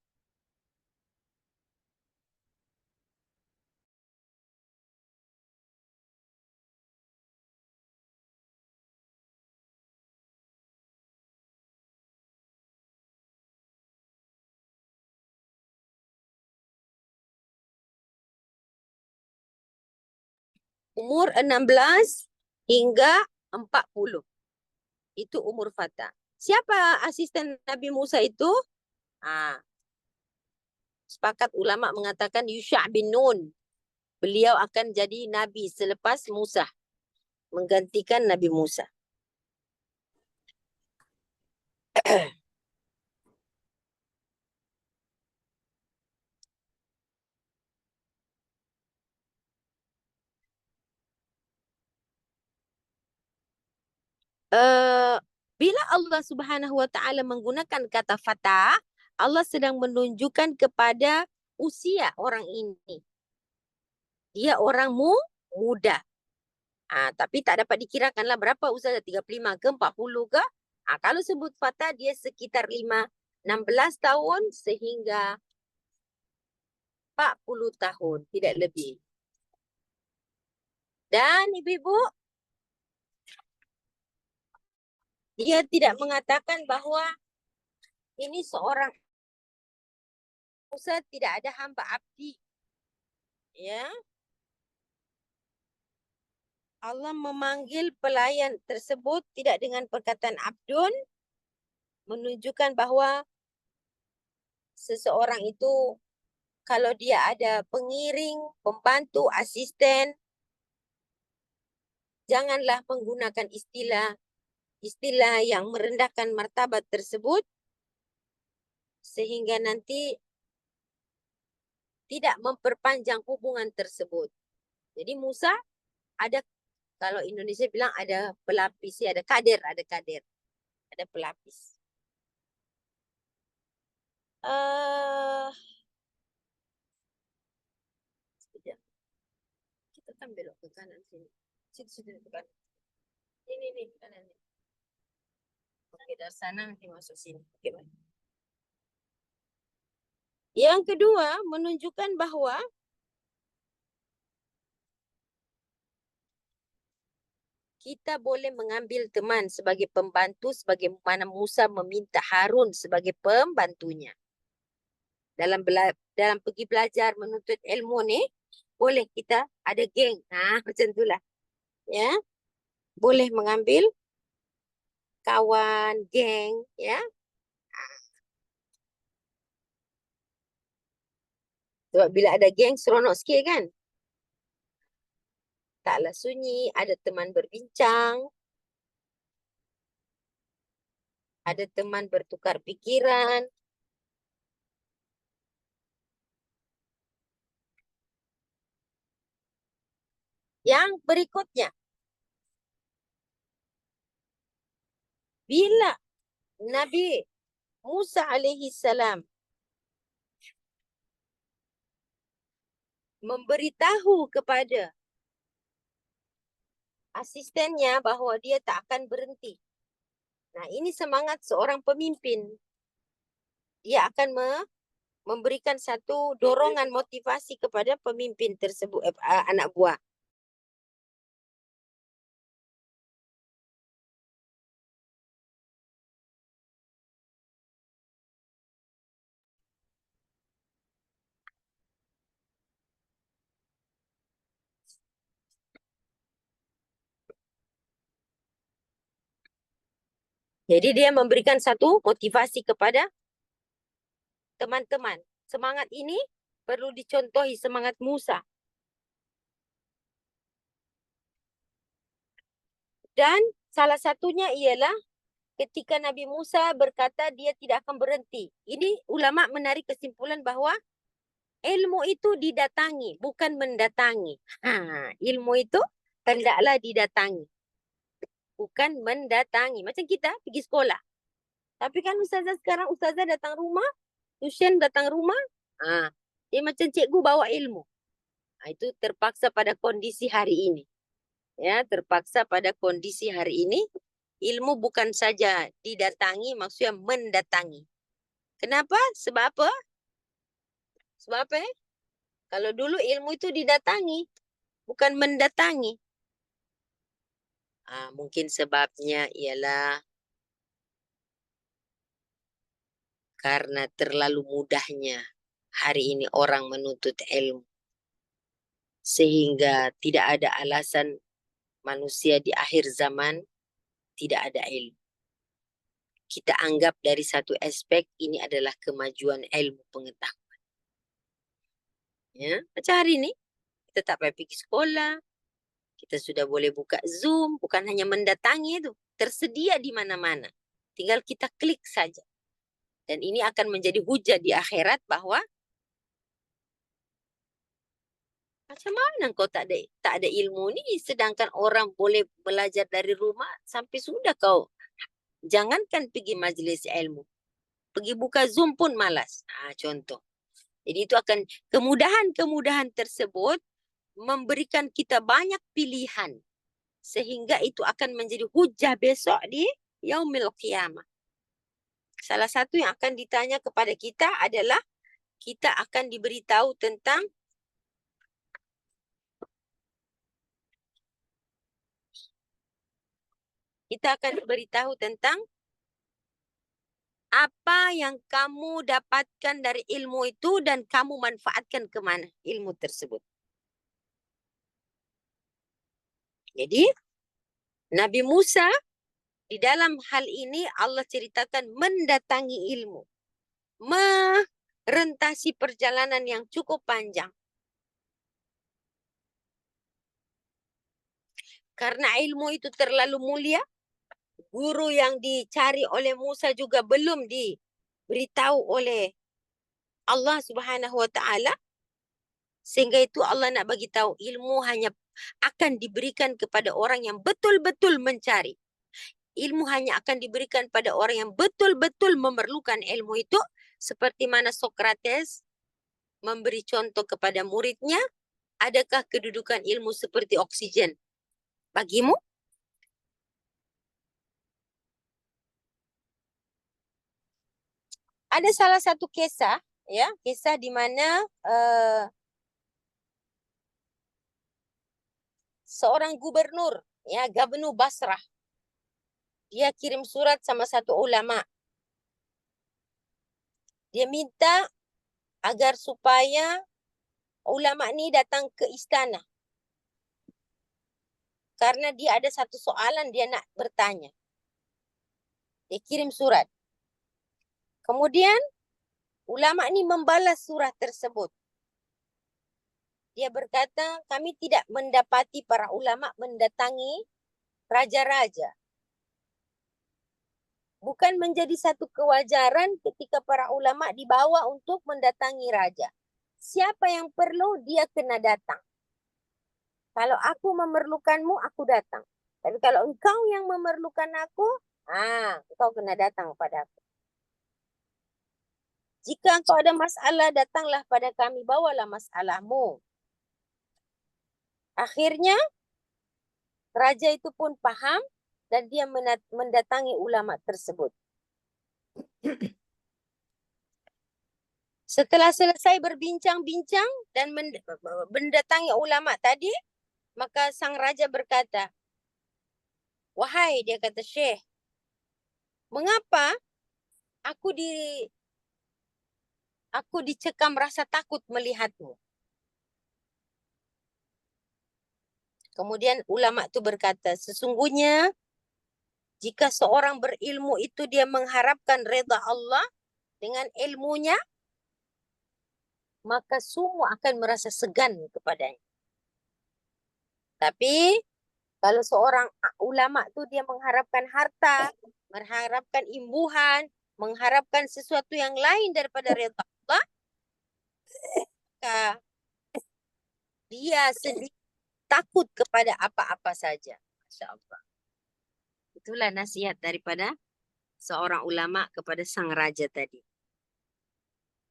Umur 16 hingga 40. Itu umur fata. Siapa asisten Nabi Musa itu? Sepakat ulama mengatakan Yusha' bin Nun. Beliau akan jadi Nabi selepas Musa. Menggantikan Nabi Musa. Bila Allah Subhanahu wa taala menggunakan kata fata, Allah sedang menunjukkan kepada usia orang ini. Dia orang muda. Tapi tak dapat dikirakan lah berapa Ustazah, 35 ke 40 ke? Kalau sebut fatah dia sekitar 16 tahun sehingga 40 tahun, tidak lebih. Dan ibu-ibu, dia tidak mengatakan bahwa ini seorang Musa tidak ada hamba abdi. Ya. Allah memanggil pelayan tersebut tidak dengan perkataan abdun, menunjukkan bahwa seseorang itu kalau dia ada pengiring, pembantu, asisten, janganlah menggunakan istilah yang merendahkan martabat tersebut sehingga nanti tidak memperpanjang hubungan tersebut. Jadi Musa ada, kalau Indonesia bilang ada pelapis, ada kader, ada pelapis. Sekejap. Kita kan belok ke kanan sini. Situ ke kanan. Ini kanan ini. Oke, dari sana nanti masuk sini. Oke, baik. Yang kedua, menunjukkan bahwa kita boleh mengambil teman sebagai pembantu sebagaimana Musa meminta Harun sebagai pembantunya. Dalam pergi belajar menuntut ilmu ni, boleh kita ada geng. Macam itulah. Ya. Boleh mengambil kawan, geng, ya. Sebab bila ada geng seronok sikit kan? Taklah sunyi, ada teman berbincang, ada teman bertukar pikiran. Yang berikutnya, bila Nabi Musa alaihi salam memberitahu kepada asistennya bahawa dia tak akan berhenti. Nah, ini semangat seorang pemimpin. Dia akan memberikan satu dorongan motivasi kepada pemimpin tersebut, anak buah. Jadi dia memberikan satu motivasi kepada teman-teman. Semangat ini perlu dicontohi semangat Musa. Dan salah satunya ialah ketika Nabi Musa berkata dia tidak akan berhenti. Ini ulama menarik kesimpulan bahawa ilmu itu didatangi, bukan mendatangi. Ilmu itu hendaklah didatangi, bukan mendatangi. Macam kita pergi sekolah. Tapi kan ustazah sekarang, ustazah datang rumah, tuition datang rumah, dia macam cikgu bawa ilmu. Itu terpaksa pada kondisi hari ini. Ya, terpaksa pada kondisi hari ini, ilmu bukan saja didatangi, maksudnya mendatangi. Kenapa? Sebab apa? Sebab apa? Kalau dulu ilmu itu didatangi, bukan mendatangi. Mungkin sebabnya ialah karena terlalu mudahnya hari ini orang menuntut ilmu. Sehingga tidak ada alasan manusia di akhir zaman tidak ada ilmu. Kita anggap dari satu aspek ini adalah kemajuan ilmu pengetahuan. Ya, macam hari ini kita tak payah pergi sekolah, kita sudah boleh buka Zoom, bukan hanya mendatangi itu, tersedia di mana-mana. Tinggal kita klik saja. Dan ini akan menjadi hujah di akhirat bahwa macam mana kau tak ada ilmu ni, sedangkan orang boleh belajar dari rumah sampai sudah kau. Jangankan pergi majlis ilmu, pergi buka Zoom pun malas. Contoh. Jadi itu akan kemudahan-kemudahan tersebut memberikan kita banyak pilihan. sehingga itu akan menjadi hujah besok di yaumil qiyamah. Salah satu yang akan ditanya kepada kita adalah kita akan diberitahu tentang apa yang kamu dapatkan dari ilmu itu dan kamu manfaatkan kemana ilmu tersebut. Jadi Nabi Musa di dalam hal ini Allah ceritakan mendatangi ilmu, merentasi perjalanan yang cukup panjang. Karena ilmu itu terlalu mulia, guru yang dicari oleh Musa juga belum diberitahu oleh Allah Subhanahu wa taala, sehingga itu Allah nak bagi tahu ilmu hanya akan diberikan kepada orang yang betul-betul mencari. Ilmu hanya akan diberikan pada orang yang betul-betul memerlukan ilmu itu, seperti mana Sokrates memberi contoh kepada muridnya, adakah kedudukan ilmu seperti oksigen bagimu? Ada salah satu kisah, ya, kisah di mana seorang gubernur, ya, Gubernur Basrah, dia kirim surat sama satu ulama. Dia minta agar supaya ulama ni datang ke istana. Karena dia ada satu soalan dia nak bertanya. Dia kirim surat. Kemudian ulama ni membalas surat tersebut. Dia berkata, kami tidak mendapati para ulama mendatangi raja-raja. Bukan menjadi satu kewajaran ketika para ulama dibawa untuk mendatangi raja. Siapa yang perlu, dia kena datang. Kalau aku memerlukanmu, aku datang. Tapi kalau engkau yang memerlukan aku, engkau kena datang pada aku. Jika engkau ada masalah, datanglah pada kami, bawalah masalahmu. Akhirnya, raja itu pun paham dan dia mendatangi ulama tersebut. Setelah selesai berbincang-bincang dan mendatangi ulama tadi, maka sang raja berkata, wahai, dia kata, Syekh, mengapa aku dicekam rasa takut melihatmu? Kemudian ulama itu berkata, sesungguhnya jika seorang berilmu itu dia mengharapkan redha Allah dengan ilmunya, maka semua akan merasa segan kepadanya. Tapi kalau seorang ulama itu dia mengharapkan harta, mengharapkan imbuhan, mengharapkan sesuatu yang lain daripada redha Allah, maka dia sendiri takut kepada apa-apa saja. Masya Allah. Itulah nasihat daripada seorang ulama kepada sang raja tadi.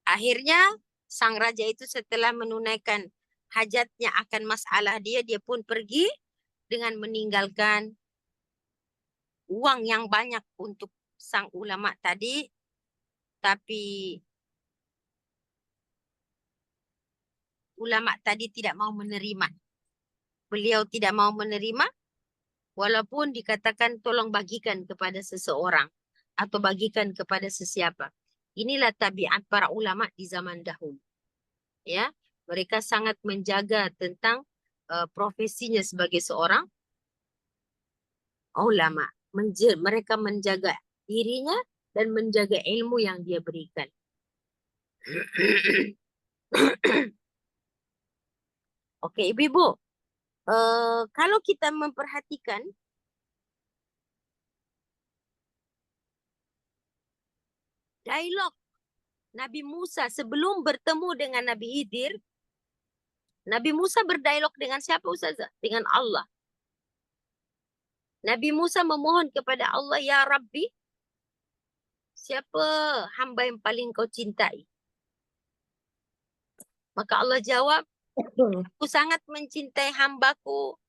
Akhirnya sang raja itu setelah menunaikan hajatnya akan masalah dia pun pergi dengan meninggalkan uang yang banyak untuk sang ulama tadi. Tapi ulama tadi tidak mau menerima. Beliau tidak mau menerima, walaupun dikatakan tolong bagikan kepada seseorang atau bagikan kepada sesiapa. Inilah tabiat para ulama di zaman dahulu. Ya, mereka sangat menjaga tentang profesinya sebagai seorang ulama. Mereka menjaga dirinya dan menjaga ilmu yang dia berikan. Okey, ibu-ibu. Kalau kita memperhatikan dialog Nabi Musa sebelum bertemu dengan Nabi Khidir, Nabi Musa berdialog dengan siapa, Ustazah? Dengan Allah. Nabi Musa memohon kepada Allah, Ya Rabbi, siapa hamba yang paling kau cintai? Maka Allah jawab, aku sangat mencintai hambaku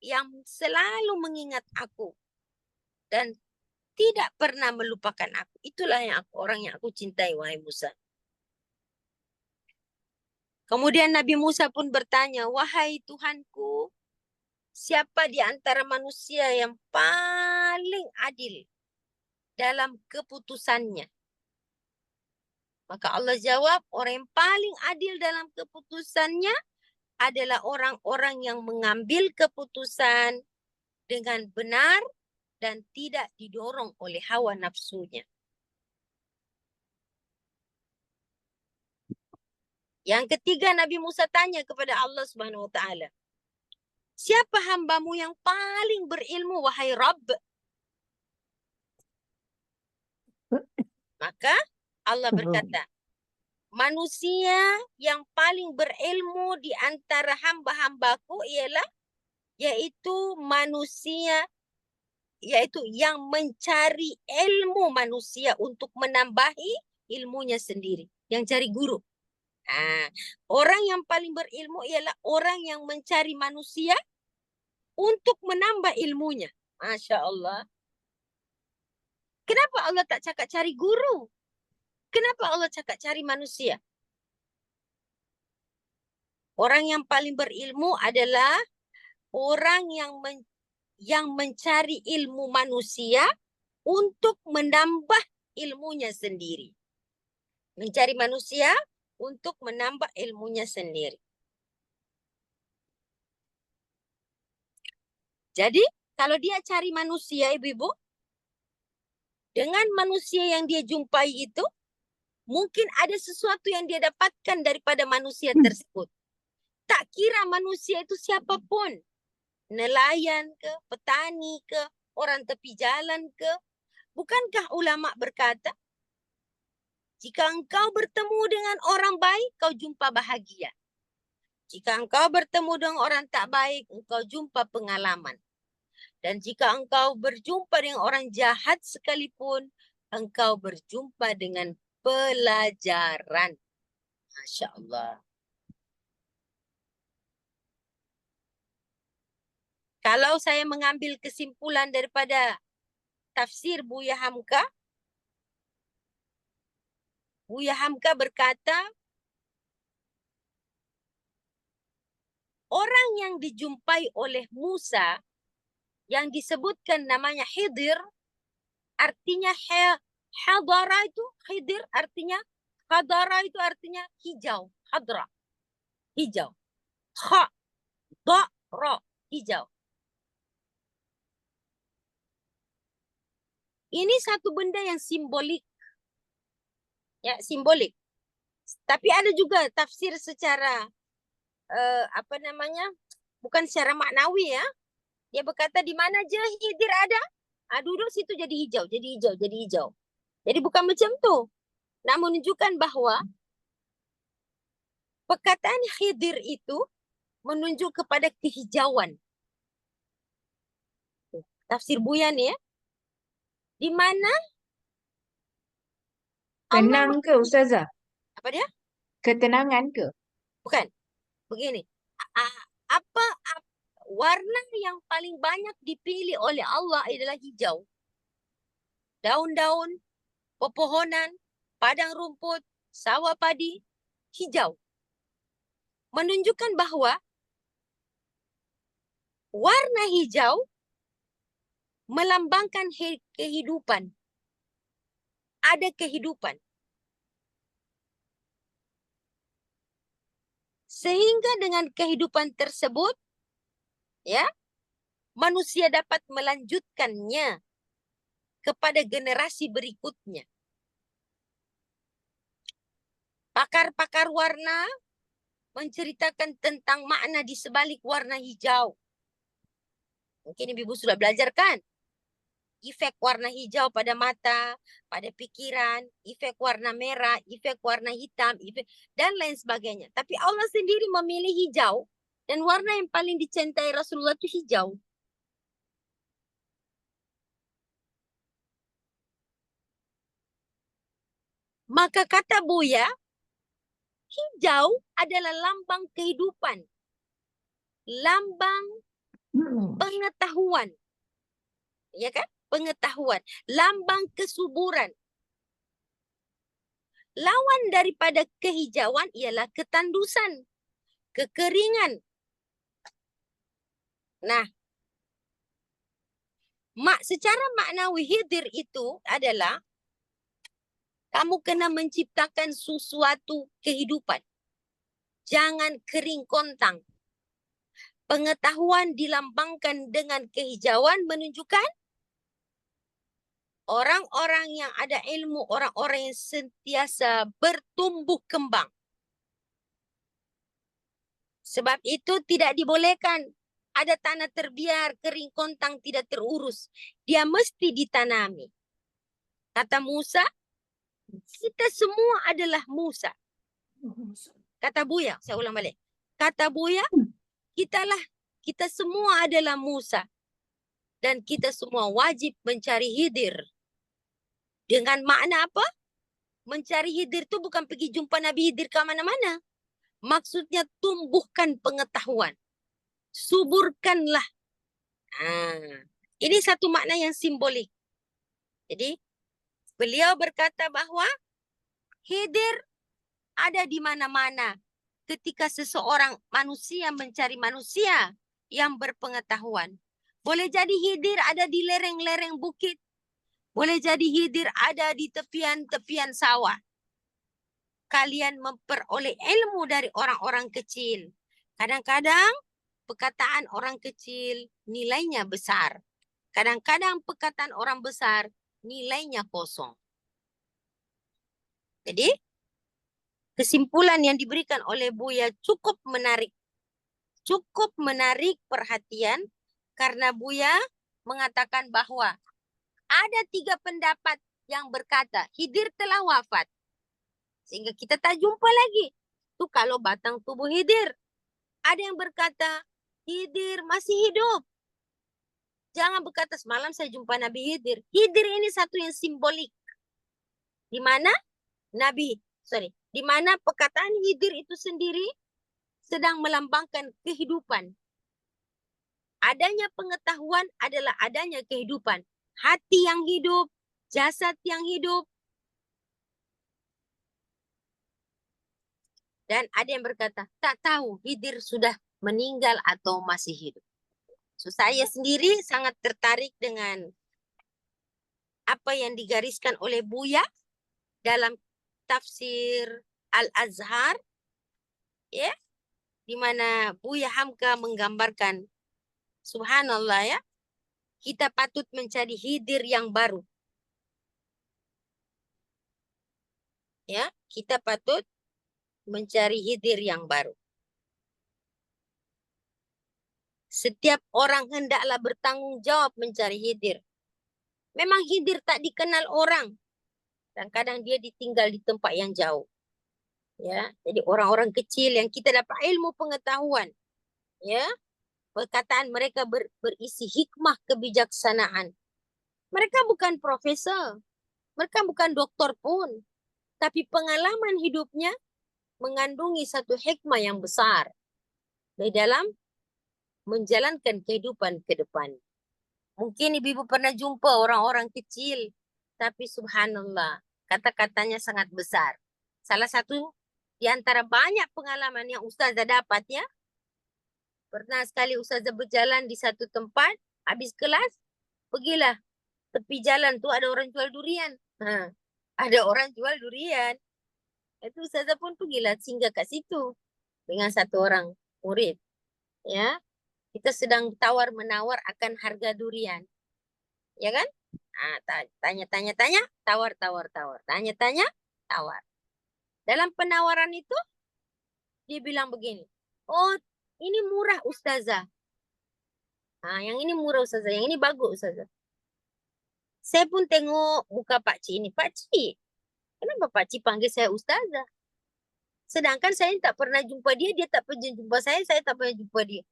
yang selalu mengingat aku dan tidak pernah melupakan aku. Itulah orang yang aku cintai, wahai Musa. Kemudian Nabi Musa pun bertanya, wahai Tuhanku, siapa di antara manusia yang paling adil dalam keputusannya? Maka Allah jawab, orang yang paling adil dalam keputusannya adalah orang-orang yang mengambil keputusan dengan benar dan tidak didorong oleh hawa nafsunya. Yang ketiga, Nabi Musa tanya kepada Allah Subhanahu wa taala, siapa hambamu yang paling berilmu, wahai Rabb? Maka Allah berkata, manusia yang paling berilmu di antara hamba-hambaku ialah yaitu yang mencari ilmu manusia untuk menambahi ilmunya sendiri, yang cari guru. Orang yang paling berilmu ialah orang yang mencari manusia untuk menambah ilmunya. Masya Allah. Kenapa Allah tak cakap cari guru? Kenapa Allah cakap cari manusia? Orang yang paling berilmu adalah orang yang mencari ilmu manusia untuk menambah ilmunya sendiri. Mencari manusia untuk menambah ilmunya sendiri. Jadi, kalau dia cari manusia, ibu-ibu, dengan manusia yang dia jumpai itu, mungkin ada sesuatu yang dia dapatkan daripada manusia tersebut. Tak kira manusia itu siapapun. Nelayan ke, petani ke, orang tepi jalan ke. Bukankah ulama berkata, jika engkau bertemu dengan orang baik, kau jumpa bahagia. Jika engkau bertemu dengan orang tak baik, engkau jumpa pengalaman. Dan jika engkau berjumpa dengan orang jahat sekalipun, engkau berjumpa dengan pelajaran. Masya Allah. Kalau saya mengambil kesimpulan daripada tafsir Buya Hamka berkata, orang yang dijumpai oleh Musa, yang disebutkan namanya Khidir, artinya hadara itu, Khidir artinya, hadara itu artinya hijau, hadra, hijau. Kha, da, ra, hijau. Ini satu benda yang simbolik. Ya, simbolik. Tapi ada juga tafsir secara bukan secara maknawi ya. Dia berkata di mana je Khidir ada, duduk situ jadi hijau, jadi hijau, jadi hijau. Jadi bukan macam tu. Namun menunjukkan bahwa perkataan Khidir itu menunjuk kepada kehijauan. Tafsir Buya ni ya. Di mana Tenang ke Ustazah? Apa dia? Ketenangan ke? Bukan. Begini. Apa warna yang paling banyak dipilih oleh Allah adalah hijau. Daun-daun, pepohonan, padang rumput, sawah padi, hijau. Menunjukkan bahwa warna hijau melambangkan kehidupan. Ada kehidupan. Sehingga dengan kehidupan tersebut, ya, manusia dapat melanjutkannya kepada generasi berikutnya. Pakar-pakar warna menceritakan tentang makna di sebalik warna hijau. Mungkin ibu sudah belajar kan? Efek warna hijau pada mata, pada pikiran, efek warna merah, efek warna hitam, dan lain sebagainya. Tapi Allah sendiri memilih hijau, dan warna yang paling dicintai Rasulullah itu hijau. Maka kata Buya, hijau adalah lambang kehidupan. Lambang Pengetahuan. Ya kan? Pengetahuan. Lambang kesuburan. Lawan daripada kehijauan ialah ketandusan, kekeringan. Nah, secara maknawi hidir itu adalah kamu kena menciptakan sesuatu kehidupan. Jangan kering kontang. Pengetahuan dilambangkan dengan kehijauan menunjukkan orang-orang yang ada ilmu, orang-orang yang sentiasa bertumbuh kembang. Sebab itu tidak dibolehkan ada tanah terbiar, kering kontang, tidak terurus. Dia mesti ditanami. Kata Musa, kita semua adalah Musa. Kata Buya, saya ulang balik. Kata Buya, kita semua adalah Musa. Dan kita semua wajib mencari Hidir. Dengan makna apa? Mencari Hidir itu bukan pergi jumpa Nabi Hidir ke mana-mana. Maksudnya tumbuhkan pengetahuan. Suburkanlah. Ini satu makna yang simbolik. Jadi, beliau berkata bahwa Hidir ada di mana-mana. Ketika seseorang manusia mencari manusia yang berpengetahuan. Boleh jadi Hidir ada di lereng-lereng bukit. Boleh jadi Hidir ada di tepian-tepian sawah. Kalian memperoleh ilmu dari orang-orang kecil. Kadang-kadang perkataan orang kecil nilainya besar. Kadang-kadang perkataan orang besar nilainya kosong. Jadi, kesimpulan yang diberikan oleh Buya cukup menarik. Cukup menarik perhatian karena Buya mengatakan bahwa ada 3 pendapat yang berkata Hidir telah wafat. Sehingga kita tak jumpa lagi. Itu kalau batang tubuh Hidir. Ada yang berkata Hidir masih hidup. Jangan berkata semalam saya jumpa Nabi Hidir. Hidir ini satu yang simbolik. Di mana di mana perkataan Hidir itu sendiri sedang melambangkan kehidupan. Adanya pengetahuan adalah adanya kehidupan. Hati yang hidup, jasad yang hidup. Dan ada yang berkata, tak tahu Hidir sudah meninggal atau masih hidup. So, saya sendiri sangat tertarik dengan apa yang digariskan oleh Buya dalam tafsir Al-Azhar, ya, di mana Buya Hamka menggambarkan, subhanallah ya, kita patut mencari Hidir yang baru. Ya, kita patut mencari Hidir yang baru. Setiap orang hendaklah bertanggung jawab mencari Hidir. Memang Hidir tak dikenal orang. Kadang-kadang dia ditinggal di tempat yang jauh. Ya, jadi orang-orang kecil yang kita dapat ilmu pengetahuan. Ya, perkataan mereka berisi hikmah kebijaksanaan. Mereka bukan profesor. Mereka bukan doktor pun. Tapi pengalaman hidupnya mengandungi satu hikmah yang besar di dalam menjalankan kehidupan ke depan. Mungkin ibu-ibu pernah jumpa orang-orang kecil, tapi subhanallah, kata-katanya sangat besar. Salah satu di antara banyak pengalaman yang Ustazah dapat ya, pernah sekali Ustazah berjalan di satu tempat, habis kelas, pergilah tepi jalan tu ada orang jual durian. Ada orang jual durian. Itu Ustazah pun pergilah singgah kat situ dengan satu orang murid. Ya, kita sedang tawar-menawar akan harga durian. Ya kan? Tanya-tanya, tawar. Tanya-tanya, tawar. Dalam penawaran itu, dia bilang begini, oh ini murah Ustazah. Yang ini murah Ustazah, yang ini bagus Ustazah. Saya pun tengok muka Pak Cik ini. Pak Cik, kenapa Pak Cik panggil saya Ustazah? Sedangkan saya tak pernah jumpa dia, dia tak pernah jumpa saya tak pernah jumpa dia.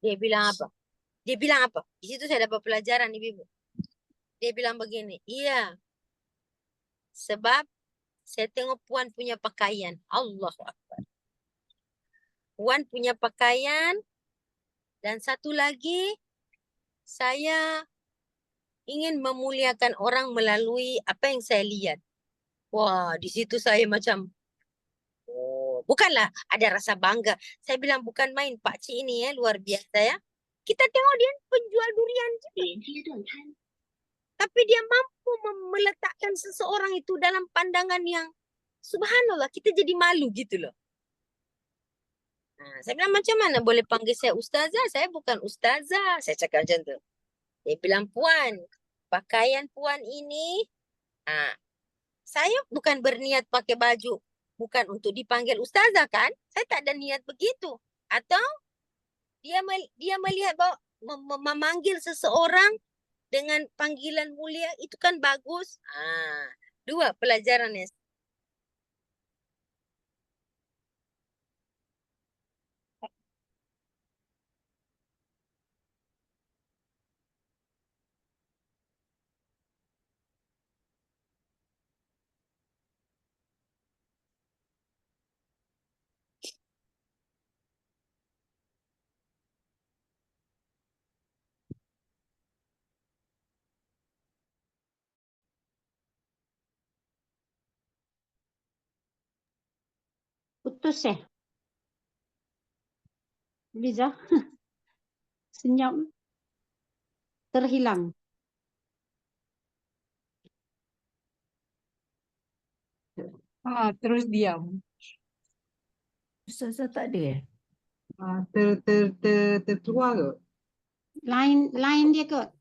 Dia bilang apa? Di situ saya dapat pelajaran, ibu-ibu. Dia bilang begini, iya. Sebab saya tengok Puan punya pakaian. Allahu Akbar. Puan punya pakaian Dan satu lagi, saya ingin memuliakan orang melalui apa yang saya lihat. Wah, di situ saya macam, oh, bukanlah ada rasa bangga. Saya bilang bukan main Pak Cik ini ya, luar biasa ya. Kita tengok dia penjual durian juga. Tapi dia mampu meletakkan seseorang itu dalam pandangan yang subhanallah, kita jadi malu gitu loh. Nah, saya bilang macam mana boleh panggil saya ustazah? Saya bukan ustazah. Saya cakap macam tu. Dia bilang puan, pakaian puan ini, saya bukan berniat pakai baju bukan untuk dipanggil ustazah kan? Saya tak ada niat begitu. Atau dia melihat bahawa memanggil seseorang dengan panggilan mulia itu kan bagus. Dua pelajaran yang Putus Liza. Senyap. Terhilang. Terus diam. Ustazah tak ada Terkeluar ke? Line dia kot.